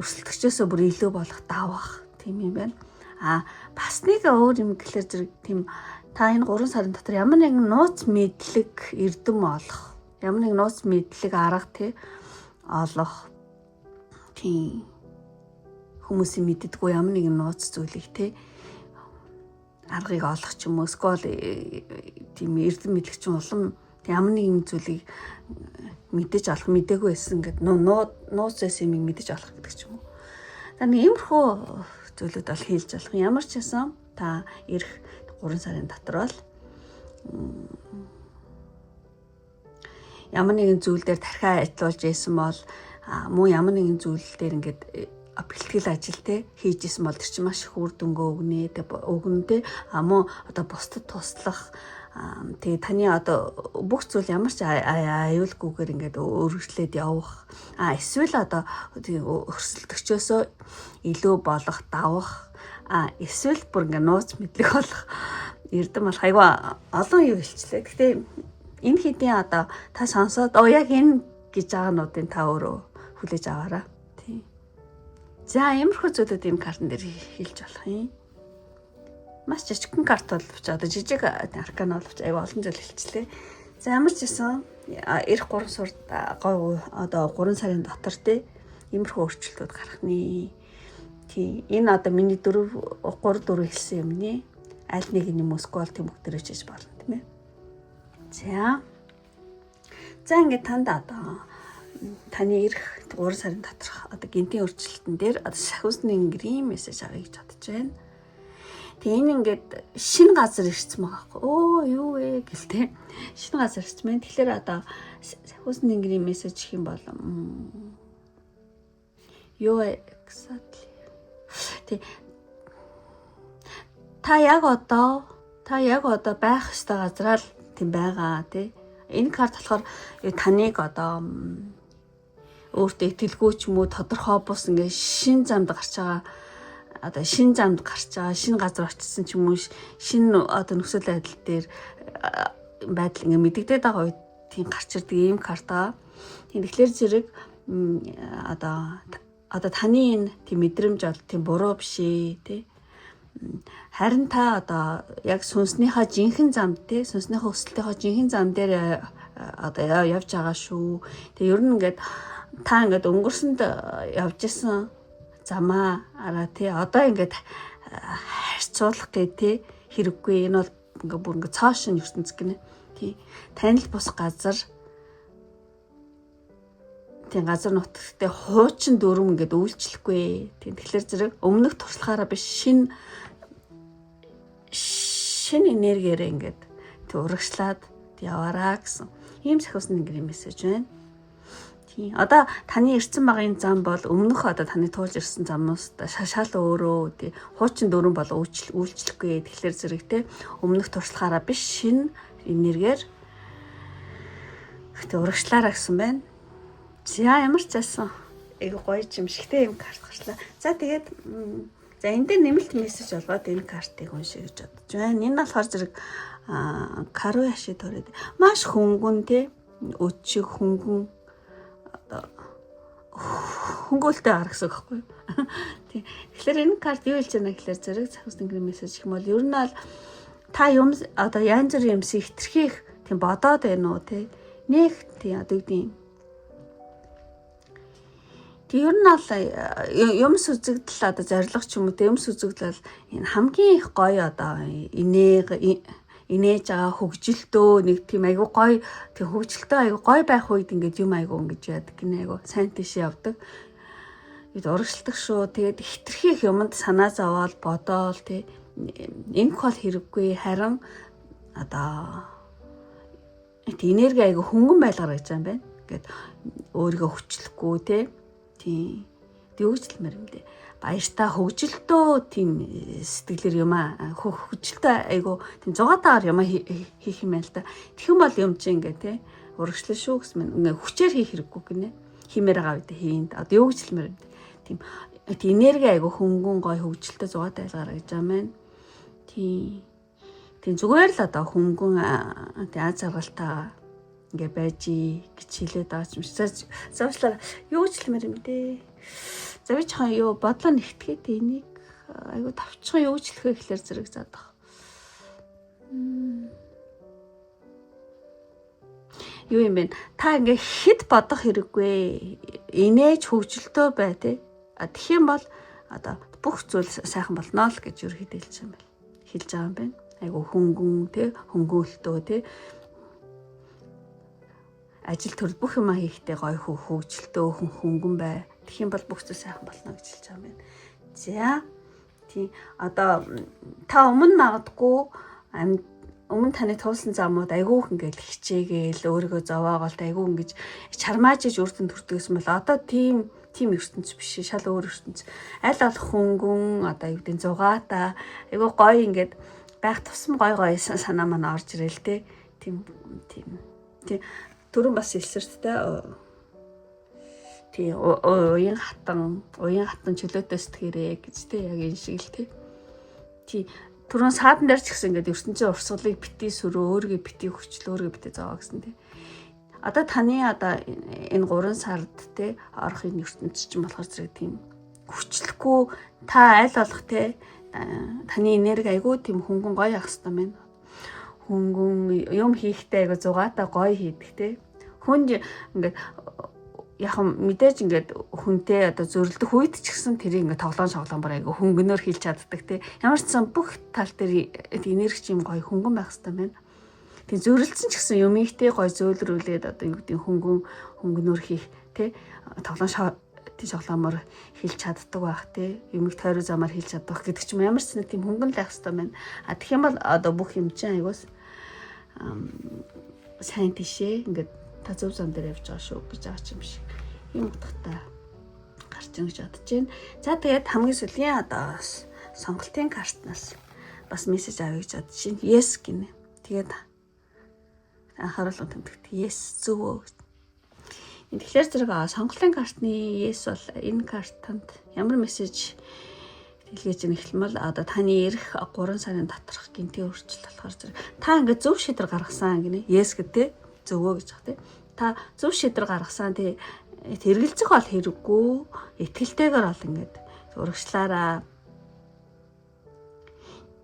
Өрсөлдөгчөөс бүр илүү болох давах тийм юм байна. Бас нэг өөр юм гэхэлэр зэрэг тийм та энэ 3 сарын дотор ямар нэгэн нууц мэдлэг эрдэм олох. Ямар нэгэн нууц мэдлэг арга тий олох тийм хүмүүсийн мэддэггүй ямар нэгэн нууц зүйлийг те аргыг олох ч юм уу скол тийм эрдэм мэдлэгч улам Ямар нэг юм зүйлийг мэдэж олох мэдээгүй байсан гэдэг нууцээс юм мэдэж олох гэдэг ч юм уу. За нэг иймэрхүү зүйлүүд бол хийлж болох. Ямар ч байсан та ирэх 3 сарын дотор бол ямар нэгэн зүйл дээр тархиа ажиллуулж байсан бол мөн ямар нэгэн зүйл дээр ингээд бэлтгэл ажил те хийж исэн бол тэр чинь маш их үр дүнгээ өгнө те мөн одоо бусдад туслах тэгээ таны одоо бүх зүйл ямар ч аюулгүйгээр ингээд өргөжлөөд явах эсвэл одоо өрсөлдөгчөөсөө илүү болох давах эсвэл бүр ингээд нууц мэдлэг болох эрдэм болох айгүй олон юу хэлчлээ. Гэхдээ энэ хэдийн одоо та сонсоод яг энэ гэж байгаануудын та өөрөө хүлээж аваарай. Тийм. За иймэрхүү зүйлүүд энэ картн дээр хэлж болох юм. Маш жижигхэн карт боловч одоо жижиг аркан боловч айгүй олон зүйл хэлчихлээ. За ямар ч гэсэн эх 3 сурд одоо 3 сарын дотор те иймэрхүү өөрчлөлтүүд гарах нэ. Тийм энэ одоо миний 3 4 хэлсэн юм нэ. Аль нэг нь Москвал тэмдэг дээр хийж болно тийм ээ. За ингээд танд одоо таны эх 3 сарын доторх одоо гинтийн өөрчлөлтөн дээр одоо шахусны грим мессеж авъя гэж бодож байна. Тэгээ энэ ингээд шинэ газар ирсэн байгаа байхгүй. Юу вэ гэлтэй. Шинэ газар ирсэн байна. Тэгэхээр одоо хөөсний грим мессеж гэх юм бол юу exactly. Тэ та яг одоо байх ёстой газараа л тийм байгаа тий. Энэ карт болохоор таныг одоо өөртөө итгэлгүй ч юм уу тодорхой бус ингээд шин замд гарч байгаа одоо шин замд гарч байгаа шинэ газар очсон ч юм уу шинэ одоо нөхцөл байдал дээр байдал ингээ мэдэгдээд байгаа үед тийм гарч ирдэг ийм карт байгаа. Тийм тэгэхээр зэрэг одоо таны энэ тийм мэдрэмж бол тийм буруу биш ээ тий. Харин та одоо яг сүнснийхаа жинхэнэ замд тий сүнснийхаа өсөлтийнхаа жинхэнэ зам дээр одоо явж байгаа шүү. Тэгээ ер нь ингээд та ингээд өнгөрсөнд явж исэн замаа тий одоо ингээд харьцуулах гээ тий хэрэггүй энэ бол ингээд бүр ингээд цаашин ертөнц гинэ тий танил бус газар тий газар нутагтээ хуучин дүрм ингээд үйлчлэхгүй тий тэгэхээр зэрэг өмнөх туршлагаараа биш шинэ энергиээр ингээд тий урагшлаад яваараа гэсэн ийм сахиусны гэрийн мессеж байна. Тийм. Одоо таны ирсэн байгаа энэ зам бол өмнөх одоо таны туулж ирсэн замнаас шал өөрөө тий хуучин дүрэн бол үйлчлэхгүй. Тэгэхээр зэрэгтэй өмнөх туршлагаараа биш шинэ энергиэр тий урагшлаараа гэсэн байна. За ямар ч байсан айгу гоё юм шигтэй юм карт гарчлаа. За тэгээд за энэ дээр нэмэлт мессеж болгоод энэ картыг уншия гэж бодож байна. Энэ болохоор зэрэг кару яши төрөд маш хөнгөн тий өчиг хөнгөн хөнгөлтэй ар гэсэн үг байхгүй юу? Тий. Тэгэхээр энэ карт юу хэлж байна гэхээр зэрэг сахиусны гэрийн мессеж гэх юм бол ер нь бол та юм одоо янз бүрийн юмс хитрхийх тийм бодоод байна уу тий. Нэг тий одоо үгдийн тий ер нь бол юмс үзэгдэл одоо зориг ч юм уу тий юмс үзэгдэл энэ хамгийн их гоё одоо инээж байгаа хөгжилтөө нэг тийм айгу гоё тийм хөгжилтөө айгу гоё байх үед ингээд юм айгу ингэж яадаг гинэ айгу сайн тийш явдаг. Бид урагшилдаг шүү. Тэгээд хитрхийх юмд санаа зовоол бодоол тий энэ хол хэрэггүй харин одоо энерги айгу хөнгөн байлгаар гэж юм байна. Ингээд өөрийгөө хүчлэхгүй тий дүүжлмэр юм дээ. Баяртай хөгжилтөө тийм сэтгэлээр юм хөгжилтөө айгу тийм 6 таар юм хийх юм байна л да. Тэгэх юм бол юм чи ингээ тий урагшлал шүү гэсэн мэн ингээ хүчээр хийх хэрэггүй гинэ. Химээр байгаа үед хийн. Одоо юу гэжлмэр тийм энерги айгу хөнгөн гой хөгжилтөө 6 тайлгаараа гэж юм байна. Тийм зүгээр л одоо хөнгөн тий аз жаргалтаа ингээ байж гэж хэлээд байгаа юм шиг. Зовчлаа юу гэжлмэр юм дээ. За би чхан юу бодлоо нэгтгэхэд энийг айгу тавчхан юу ч хэлэхээ гэхэлэр зэрэг заадах. Юу юм бэ? Та ингээ хэд бодох хэрэггүй. Инээж хөгжилтөө бай тээ. Тэгэх юм бол одоо бүх зүйл сайхан болно л гэж ерөөхдөө хэлж байгаа юм байна. Хэлж байгаа юм байна. Айгу хөнгөн тээ хөнгөөлтөө тээ. ажил төрөл бүх юм хийхдээ гоё хөгжилтөө хөнгөн бай. Тэгэх юм бол бүх зүйл сайхан болно гэж хэлж байгаа юм байна. За тийм одоо та өмнө магадгүй өмнө таны туулсан замууд айгүйх ингээд хичээгээл өөрийгөө зовоогоолт айгүй ингэж чармаажиж үрдэн төрдөгсөн бол одоо тийм ертөнц биш шал өөр ертөнц. Аль болох хөнгөн одоо юу гэдэг зугаата айгүй гоё ингээд байх тусам гоё санаа маань орж ирэл тэ. Тийм түрүүн бас хэлсэрттэй тий уян хатан чөлөөтэй сэтгэрээ гэж тий яг энэ шиг л тий түрүүн саадан дээр ч гэсэн ингээд ертөнцийн урсгалыг битгий сөрөө өөрийгөө битгий хүчлээ өөрийгөө битгий зовоо гэсэн тий. Одоо таны одоо энэ 3 сард тий орох энэ ертөнц чинь болохоор зэрэг тийм хүчлэхгүй та аль болох тий таны энерги айгүй тийм хөнгөн гоё ах хэвээр байна. Хөнгөн юм хийхдээ айгүй зугаатай гоё хийдэг тий. Хүнд ингээд яг мэдээж ингээд хүнтэй одоо зөрлөдөх үед ч гэсэн тэрийг ингээд тоглоомор айгүй хөнгөнөөр хийлч чаддаг тий. Ямар ч сан бүх тал дээр энерги юм гоё хөнгөн байх хэвээр байна. Тэг зөрлөлдсөн ч гэсэн юм ихтэй гоё зөөлрүүлээд одоо юу гэдэг хөнгөнөөр хийх тий. Тоглоомор хийлч чаддаг байх тий. Юмыг тойроо замаар хийлч чаддаг гэдэг ч юм ямар ч нэг тийм хөнгөн байх хэвээр байна. Тэгэх юм бол одоо бүх юм чинь айгуус сайн тишээ ингээд та зөв зам дээр явж байгаа шүү гэж байгаа юм шиг юм утгатай гарч ийн гэж бодож байна. За тэгээд хамгийн сүүлийн одоо сонголтын картнаас бас мессеж авъя гэж бодож байна. Yes гинэ. Тэгээд анхааруулга тэмдэгт yes зөв. Тэгэхээр зэрэг сонголтын картны yes бол энэ картанд ямар мессеж хэлгээж нэхлэмэл одоо таны ирэх 3 сарын доторх гинтийн өөрчлөлт болохоор зэрэг та ингээд зөв шийдвэр гаргасан гинэ. Yes гэдэг зөвөө гэж байна тий. Та зөв шийдвэр гаргасан тий хэрэгэлцэх бол хэрэггүй итгэлтэйгээр бол ингээд урагшлаараа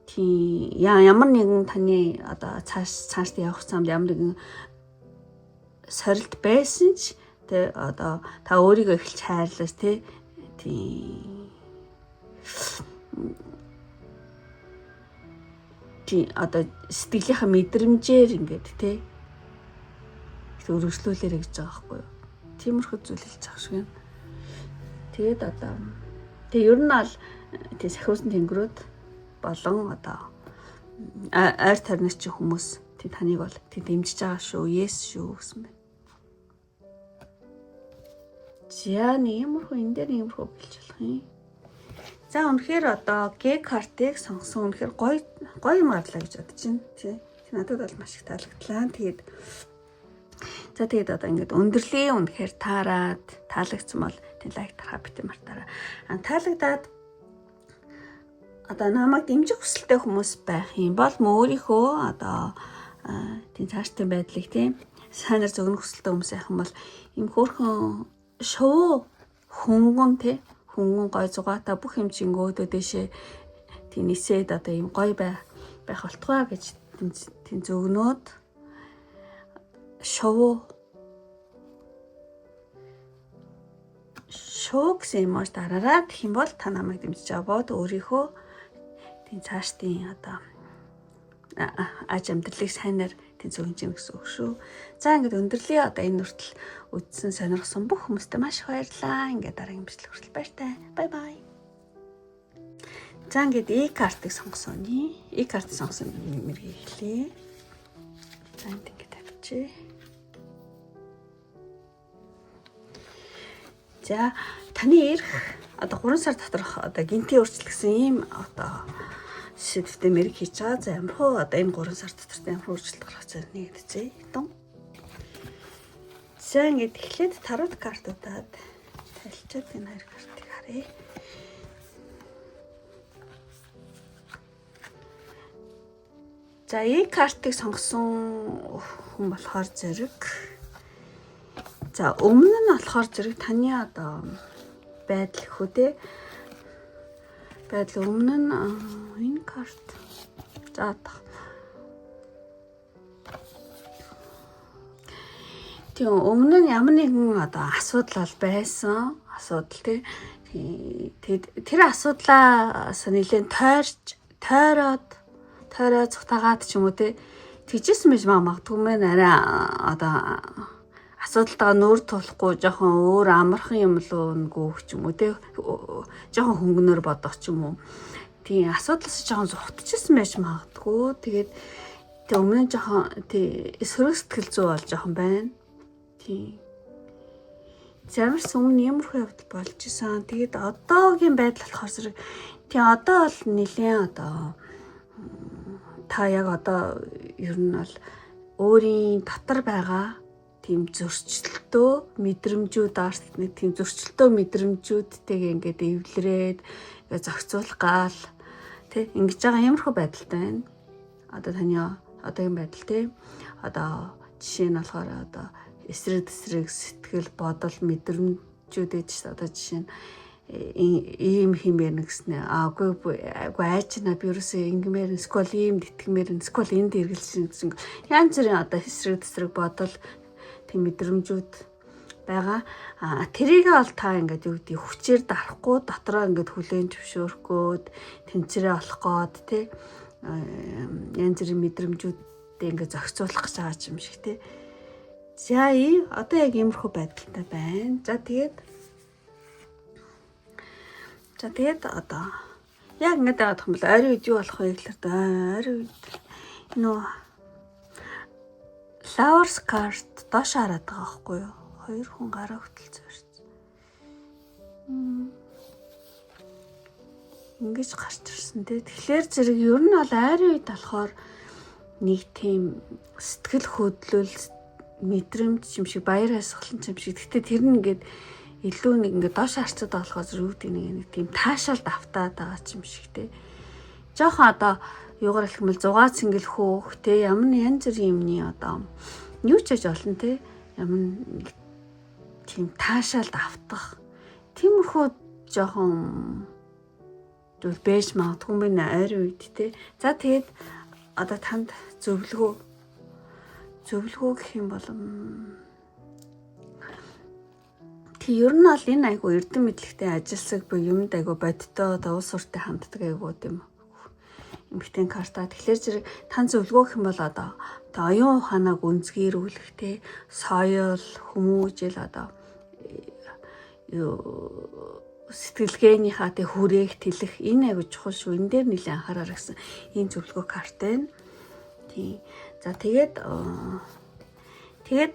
тий ямар нэгэн таны одоо цааш явах замд ямар нэгэн сорилт байсан ч тий одоо та өөрийгөө эхэлж хайрлаж тий одоо сэтгэлийнхаа мэдрэмжээр ингээд тий өргөжлүүлээрэй гэж байгаа байхгүй юу. Тиймэрхүү зүйл хэлж байгаа шиг юм. Тэгээд одоо ер нь аль тий сахиусан тэнгэрүүд болон одоо ойр тарнагч хүмүүс тий таныг бол тий дэмжиж байгаа шүү. Yes шүү гэсэн байна. За нэмэрхүү энэ дээр нэмэрхүү хэлж болох юм. За үнэхээр одоо G картыг сонгосон үнэхээр гоё юм гарлаа гэж бодож байна тий. Надад бол маш их таалагдлаа. Тэгээд одоо ингээд өндөрлөө үнэхээр таарад таалагдсан бол тий лайк тарахаа битэн мартаараа. Таалагдаад одоо намайг дэмжих хүсэлтэй хүмүүс байх юм бол өөрийнхөө одоо тий цаашдын байдлыг тий сайнаар зөгнөх хүсэлтэй хүмүүс байх юм бол им хөөрхөн шоу хөнгөн тий хөнгөн гой зугаатай бүх юм чингөөдөө дэшээ тий нисээд одоо им гой байх болтугай гэж тий зөгнөөд шоу гэсэн юмор дараараа гэх юм бол та намайг дэмжиж аваад өөрийнхөө тийм цаашдын одоо аж амьдралыг сайнаар тийм зөвхөн чинь гэсэн үг шүү. За ингээд өндөрлөө одоо энэ хүртэл үдсэн сонирхсон бүх хүмүүстээ маш их баярлалаа. Ингээд дараагийн бичлэг хүртэл баяртай. Бай бай. За ингээд картыг сонгосон. Картыг сонгосон мэргийг хэлээ. За ингээд тавьчих. За таны ирэх одоо 3 сар доторх одоо гинтийн өөрчлөлт гэсэн ийм одоо сэдвтэй мэрэг хийж байгаа. За ямар хөө одоо энэ 3 сар дотор ямар өөрчлөлт гарах зэрэг нэгдэцээ. За ингээд эхлээд тарот картуудад талчаад энэ 2 картыг харъя. За картыг сонгосон хүн болохоор зэрэг за өмнө нь болохоор зэрэг таны одоо байдал хөдөө байдал өмнө нь энэ карт за тийм өмнө нь ямар нэгэн одоо асуудал байсан асуудал тэр асуудлаас нэлээд тойроод цухтагаад ч юм уу тэгжсэн байж магадгүй мэн арай одоо асуудалтаа нүүр тулахгүй жоохон өөр амархан юм лөө нөгөөх ч юм уу те жоохон хөнгөнөр бодох ч юм уу. Тийм асуудлаас жоохон зугтчихсан байж магадгүй. Тэгээд тэг өмнө жоохон тий сөрөг сэтгэл зүй бол жоохон байна. Тийм. Замарс өмнө ямархуу явдал болж исэн. Тэгээд одоогийн байдал болохоор зэрэг тий одоо бол нэлээд одоо та яг одоо ер нь бол өөрийн дотор байгаа тийм зөрчилтөө мэдрэмжүүд арт нэг тийм зөрчилтөө мэдрэмжүүдтэйгээ ингээд эвлэрээд зохицуулах гал тий ингэж байгаа ямархуу байдалтай байна. Одоо таны одоогийн байдал тий одоо жишээ нь болохоор одоо эсрэг сэтгэл бодол мэдрэмжүүд ээж одоо жишээ нь ийм хэмээр нэгснэ аагүй айчна би ерөөсөө ингэмээр скол ийм тэтгэмээр скол энд эргэлсэн гэсэн янз бүрийн одоо эсрэг бодол тийм мэдрэмжүүд байгаа. Тэрийг бол та ингээд юу гэдэг хүчээр дарахгүй дотроо ингээд хүлээн зөвшөөрөхгүйд тэнцвэрээ олох гээд тий янз бүрийн мэдрэмжүүдтэй ингээд зохицуулах гэж байгаа юм шиг тий. За одоо яг иймэрхүү байдалтай байна. За тэгээд одоо яг ингээд байгаа юм бол ойрын үед юу болох вэ гэхээр ойрын үед нөө flowers card доош хараад байгаа байхгүй юу? Хоёр хүн гараа хөтөлж ирсэн. Ингэж гарч ирсэн тий. Тэгэхээр зэрэг ер нь бол ойрын үед болохоор нэг тийм сэтгэл хөдлөл мэдрэмж юм шиг баяр хасгалан юм шиг. Гэтэ тэр нь ингээд илүү нэг ингээд доош харцад болохоор юу гэдэг нэг тийм таашаалд автаад байгаа юм шиг тий. Жохон одоо юугаар хэлэх юм бол зугаа цэнгэл хөөх тий ямар янз бүрийн юмны одоо юу ч хийж олон тий ямар тийм таашаалд автах тиймэрхүү жохон зүйл байж магадгүй юм ойрын үед тий. За тэгээд одоо танд зөвлөгөө гэх юм бол тий ер нь бол энэ айгу эрдэм мэдлэгтэй ажилсаг буюу юмд айгу бодтой одоо улс уртаа ханддаг айгу тийм эмхтэн карта. Тэгэхээр зэрэг тань зөвлөгөө гэх юм бол одоо оюун ухаанаг үнцгийрүүлэх тий соёл хүмүүжил одоо сэтгэлгээнийхаа тий хүрээх тэлэх энэ айгу чухал шүү. Энэ дээр нэлээд анхаараар гэсэн ийм зөвлөгөө карт байна. Тий. За тэгээд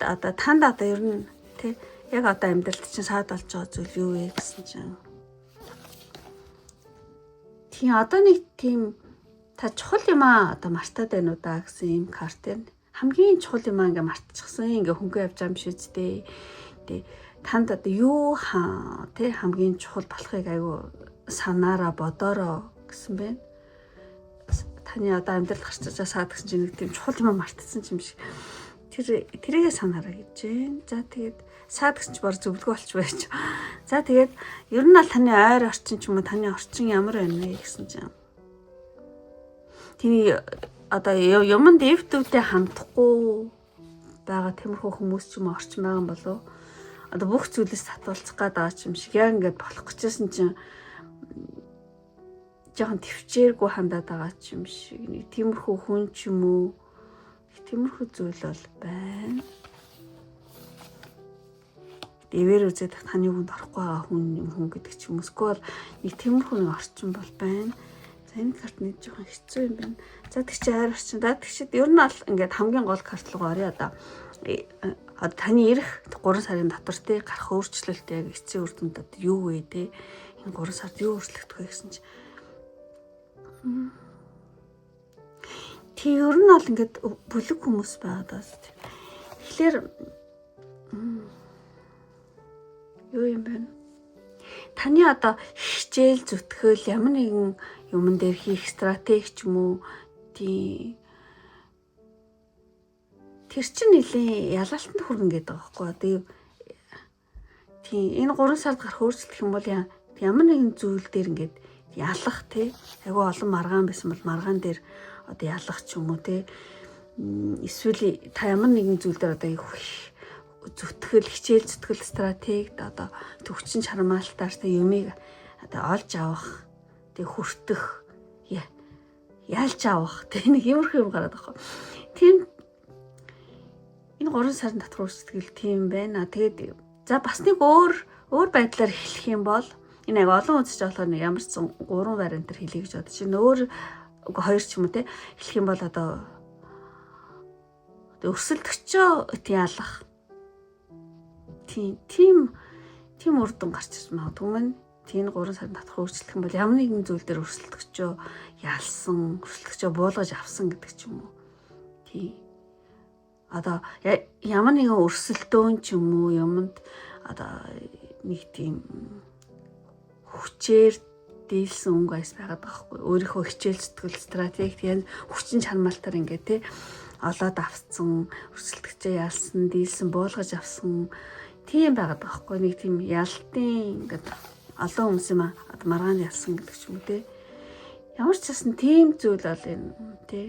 одоо танд одоо ер нь тий яг одоо амьдралд чинь саад болж байгаа зүйл юу вэ гэсэн чинь. Тий одоо нэг тийм та чухал юм одоо мартаад байна уу да гэсэн ийм карт байна. Хамгийн чухал юм ингээ мартчихсан ингээ хөнгөө явж байгаа юм шүү дээ. Тий танд одоо юу тий хамгийн чухал болохыг айгүй санаараа бодороо гэсэн байна. Таны одоо амьдрал гарч байгаа саад гэсэн чинь нэг тийм чухал юм мартчихсан юм шиг. Тэрийгээ санаараа гэж байна. За тэгээд саад гэсэн чинь бор зөвлөгөө болч байж. За тэгээд ер нь бол таны ойр орчин ч юм уу таны орчин ямар байна вэ гэсэн чинь. Тний одоо юмд эвтүүдтэй хандахгүй байгаа тиймэрхүү хүмүүс ч юм уу орчин байгаа юм болов. Одоо бүх зүйлээс татуулцах гээд байгаа юм шиг яг ингээд болох гэжсэн чинь жоохон төвчээргүй хандаад байгаа юм шиг нэг тиймэрхүү хүн ч юм уу тиймэрхүү зүйл бол байна. Дэвэр үзээд таны хүнд орохгүй байгаа хүн гэдэг ч юм уу эсвэл нэг тиймэрхүү нэг орчин бол байна. За энэ карт нэг жоохон хэцүү юм байна. За тэг чи хайр орчин. За тэгчихэд ер нь бол ингээд хамгийн гол карт руу орё одоо таны ирэх 3 сарын дотор те гарах өөрчлөлт яг эцсийн үр дүнд одоо юу вэ те энэ 3 сард юу өөрчлөгдөх вэ гэсэн чи тий ер нь бол ингээд бүлэг хүмүүс байгаад байна. Тэгэхээр юу юм бэ? Таны одоо хичээл зүтгэл ямар нэгэн юмн дээр хийх стратеги ч юм уу тий тэр чинь нэлийн ялалтанд хүрнэ гэдэг байгаа байхгүй. Тий энэ 3 сард гарах өөрчлөлт юм бол ямар нэгэн зүйл дээр ингээд ялах тий айгүй олон маргаан байсан бол маргаан дээр одоо ялах ч юм уу тий эсвэл та ямар нэгэн зүйл дээр одоо зүтгэл хичээл зүтгэл стратеги одоо төвчин чармаалтаар та юмыг одоо олж авах тий хүртэх ялж авах тий нэг юмрх юм гараад байгаа. Тийм Энэ 3 сарын татвар үүсгэл тийм байна. Тэгээд за бас нэг өөр байдлаар хэлэх юм бол энэ олон үзэж болохоор нэг ямар ч 3 вариантаар хэлье гэж бодож байна. Өөр 2 ч юм уу те хэлэх юм бол одоо өрсөлдөгчөө ялах. Тийм үр дүн гарч ирж магадгүй мэн. Тийм 3 сарын татвар өөрчлөх юм бол ямар нэгэн зүйл дээр өрсөлдөгчөө ялсан, өрсөлдөгчөө буулгаж авсан гэдэг ч юм уу. Тийм. Одоо ямар нэгэн өрсөлдөөн ч юм уу юмд одоо нэг тийм хүчээр дийлсэн өнгө айс байгаад байгаа хгүй. Өөрийнхөө хичээл зүтгэл стратеги yan хүчин чармаалтаар ингээд те олоод авцсан, өрсөлдөгчөө ялсан, дийлсэн, буулгаж авсан тийм байгаад байгаа хгүй. Нэг тийм ялтын ингээд олон хүмүүс юм одоо маргаанд ялсан гэдэг ч юм уу те. Ямар ч гэсэн тийм зүйл бол энэ те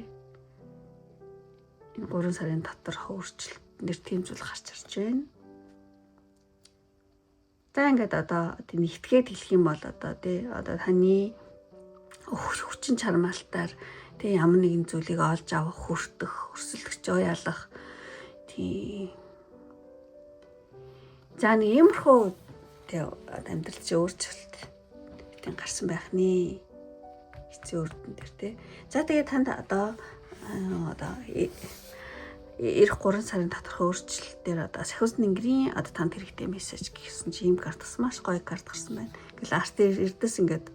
энэ 3 сарын татвар өөрчлөлт нэр тийм зүйл гарч ирж байна. За ингээд одоо тийм нэгтгээд хэлэх юм бол одоо тий одоо таны хүчин чармаалтаар тий ямар нэгэн зүйлийг олж авах, хүртэх, өрсөлдөгчөө ялах тий. За нэг иймэрхүү тий амьдрал чи өөрчлөлт тийм гарсан байх нэ. Хэцүү үрдэн дээр тий. За тэгээд танд одоо эх 3 сарын татвар өөрчлөлтөөр одоо Сахиусны Нингэрийн одоо танд хэрэгтэй мессеж гэсэн чи ийм карт гарсан, маш гоё карт гарсан байна. Ингээл арт эрдэс ингээд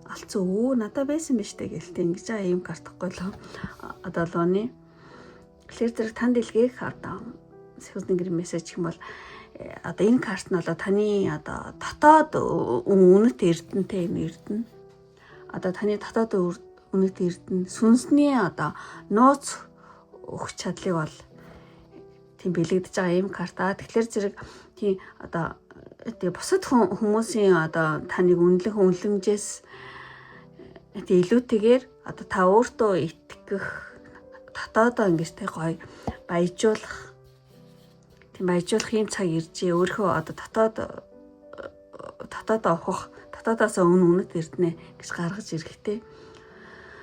алцсан надад байсан биз дээ гэлтэй ингэж ийм карт гэхгүй л одоо лооны. Тэгэхээр зэрэг танд илгээх одоо Сахиусны Нингэрийн мессеж гэх юм бол одоо энэ карт нь одоо таны одоо дотоод үнэт эрдэнтэй юм эрдэнэ. Одоо таны дотоод үнэт эрдэнэ сүнсний одоо нууц өгч чадлыг бол тийм бэлэгдэж байгаа юм карта. Тэгэхээр зэрэг тийм одоо тийм бусад хүмүүсийн одоо таныг үнэлэмжээс тийм илүүтэйгээр одоо та өөртөө итгэх дотоодоо ингэж тэг гоё баяжуулах тийм баяжуулах юм цаг иржээ. Өөрөө одоо дотоодоо ухах дотоодоос үнэт эрдэнэ гэж гаргаж ирэхтэй.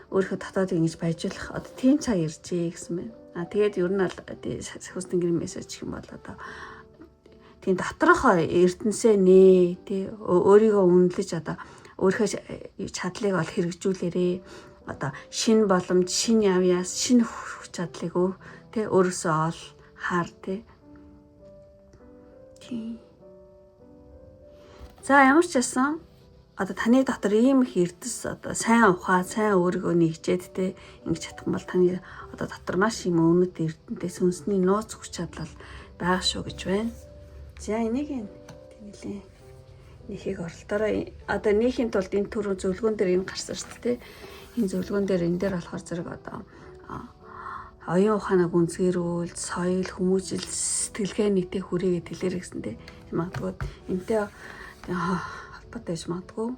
Өөрөө дотоод ингэж баяжуулах одоо тийм цаг иржээ гэсэн байна. Тэгээд ер нь Сахиусны Нингэрийн мессеж гэх юм бол одоо тийм доторх эрдэнэсээ нээ тий өөрийгөө үнэлж одоо өөрийнхөө чадлыг ол хэрэгжүүлээрээ одоо шинэ боломж, шинэ явьяас, шинэ хүч чадлыг тий өөрөөсөө ол хаар тий. За ямар ч байсан одоо таны дотор ийм их эрдэс одоо сайн ухаа, сайн өөрийгөө нэгжээд те ингэж чадах юм бол таны одоо дотор маш юм өмнөд эрдэнтэй сүнсний нууц хүч чадал байгаа шүү гэж байна. За энийг нэлээ нэхийг оролдороо одоо нийхийн тулд энэ төрөө зөвлөгөөн дээр энэ гарсан шүү дээ. Энэ зөвлөгөөн дээр энэ дээр болохоор зэрэг одоо оюун ухааныг үнцгэрүүл, соёл, хүмүүжил, сэтгэлгээ нийтээ хүрээгээ тэлэрэ гэсэнтэй. Магадгүй энтэй холбоотой байж магадгүй.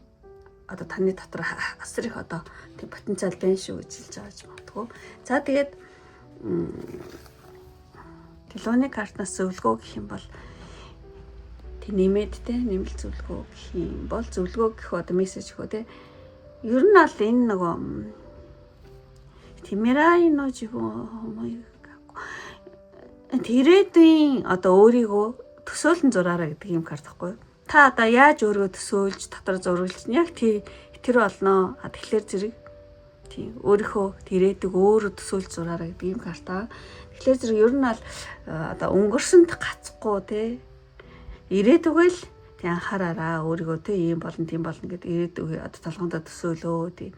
Одоо таны дотор асар их одоо тийм потенциал байна шүү гэж хэлж байгаа ч магадгүй. За тэгээд телефоны картнаас зөвлөгөө гэх юм бол тийм нэмэдтэй нэмэлт зөвлөгөө гэх юм бол зөвлөгөө гэх одоо мессеж гэх үү те. Ер нь бол энэ нөгөө Тимэрайно жигөө тэрээдийн одоо өөрийгөө төсөөлөн зураараа гэдэг юм карт байхгүй. Та одоо яаж өөрийгөө төсөөлж дотор зурвалж яг тэр болно. Тэгэхээр зэрэг тийм өөрийнхөө тэрээдэг өөрөө төсөөлж зураараа гэдэг юм карта. Тэгэхээр зэрэг ер нь бол одоо өнгөрсөнд гацхгүй те ирээдүгэл тий анхаараараа өөрийгөө те ийм болно тийм болно гэдэг ирээдүгээ одоо толгоондоо төсөөлөө тий.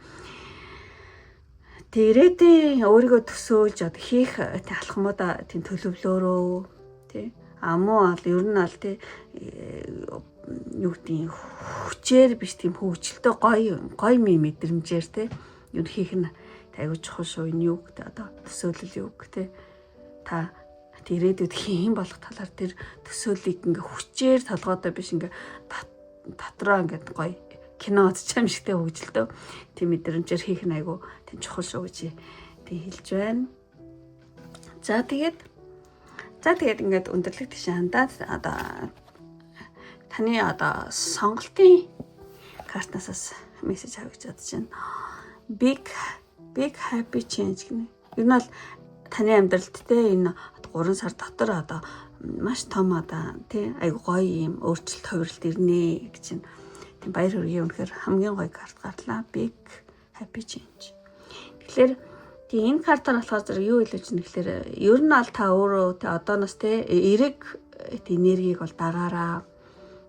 Тэрээдээ өөрийгөө төсөөлж одоо хийх алхмуудаа тийм төлөвлөөрөө тий. Муу бол ер нь бол тий юу гэдэг хүчээр биш тийм хөвгчлөлтөө гоё мэдрэмжээр тий юу хийх нь аягүй чухал шүү. Энэ юу гэдэг одоо төсөөлөл юу гэх тий. Та ирээдүйд хийм болох талаар тэр төсөөллийг ингээ хүчээр толгойдоо биш ингээ дотроо ингээ гоё кино үзчих юм шигтэй хөвгчлөлтөө тийм мэдрэмжээр хийх нь аягүй тийм чухал шүү гэж тийм хэлж байна. За тэгээд ингээд өндөрлөг тийш хандаад одоо таны одоо сонголтын картнаас мессеж авах гэж бодож байна. Big happy change гэнэ. Ер нь бол таны амьдралд те энэ 3 сар дотор одоо маш том одоо тий айгу гоё юм өөрчлөлт хувирлт ирнэ гэж чинь. Тийм баяр хүргэе үнэхээр хамгийн гоё карт гарлаа. Big happy change. Тэгэхээр тийм энэ картаар болохоор зэрэг юу хэлж байна гэхээр ер нь аль та өөрөө тий одооноос тий эрэг энергийг бол дагаараа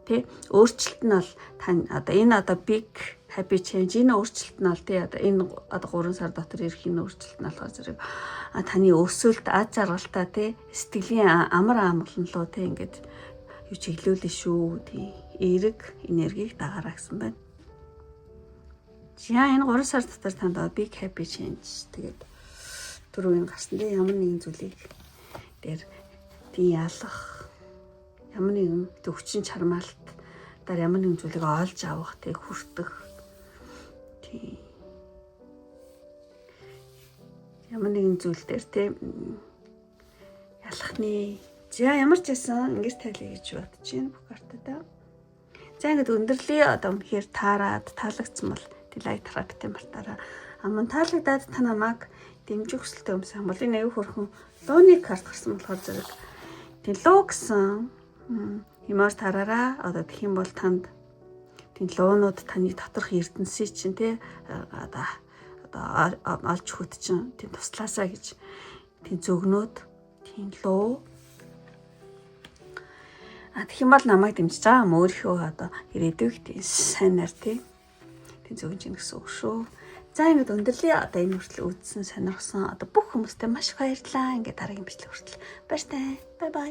тий өөрчлөлт нь бол тань одоо энэ одоо big happy change энэ өөрчлөлт нь бол тий одоо энэ одоо 3 сар дотор ирэх энэ өөрчлөлт нь болохоор зэрэг таны өсөлт аз жаргалтай тий сэтгэлийн амар амгалан руу тий ингээд юу чиглүүлнэ шүү тий эрэг энергийг дагаараа гэсэн байна. За энэ 3 сар дотор танд big happy change тэгээд түрүүн гарсан тий ямар нэгэн зүйлийг дээр тий ялах ямар нэгэн төвчин чармаалт дараа ямар нэгэн зүйлийг олж авах тий хүртэх тий ямар нэгэн зүйл дээр тий ялахны за ямар ч байсан ингэж тайлъя гэж бодож байна бүх картадаа. За ингэж өндөрлөе одоо үнэхээр таарад таалагдсан бол тий лайк терапи мартаараа аман таалагдаад та намайг дэмжих хүсэлтэй юмсан бол энэ аюу хөрхөн лууны карт гарсан болохоор зэрэг тий луу гэсэн юмар тараараа одоо тэгэх юм бол танд тий луунууд таны доторх эрдэнсийг чинь тий одоо олж хөт чинь тий туслаасаа гэж тий зөгнөөд тий луу тэгэх юм бол намайг дэмжиж байгаа юм өөрийнхөө одоо ирээдүйг тий сайнаар тий зөгнж ийн гэсэн үг шүү. За ингэж өндөрлөе одоо энэ хүртэл үзсэн сонирхсан одоо бүх хүмүүстээ маш их баярлалаа. Ингээд дараагийн бичлэг хүртэл баяртай. Бай бай.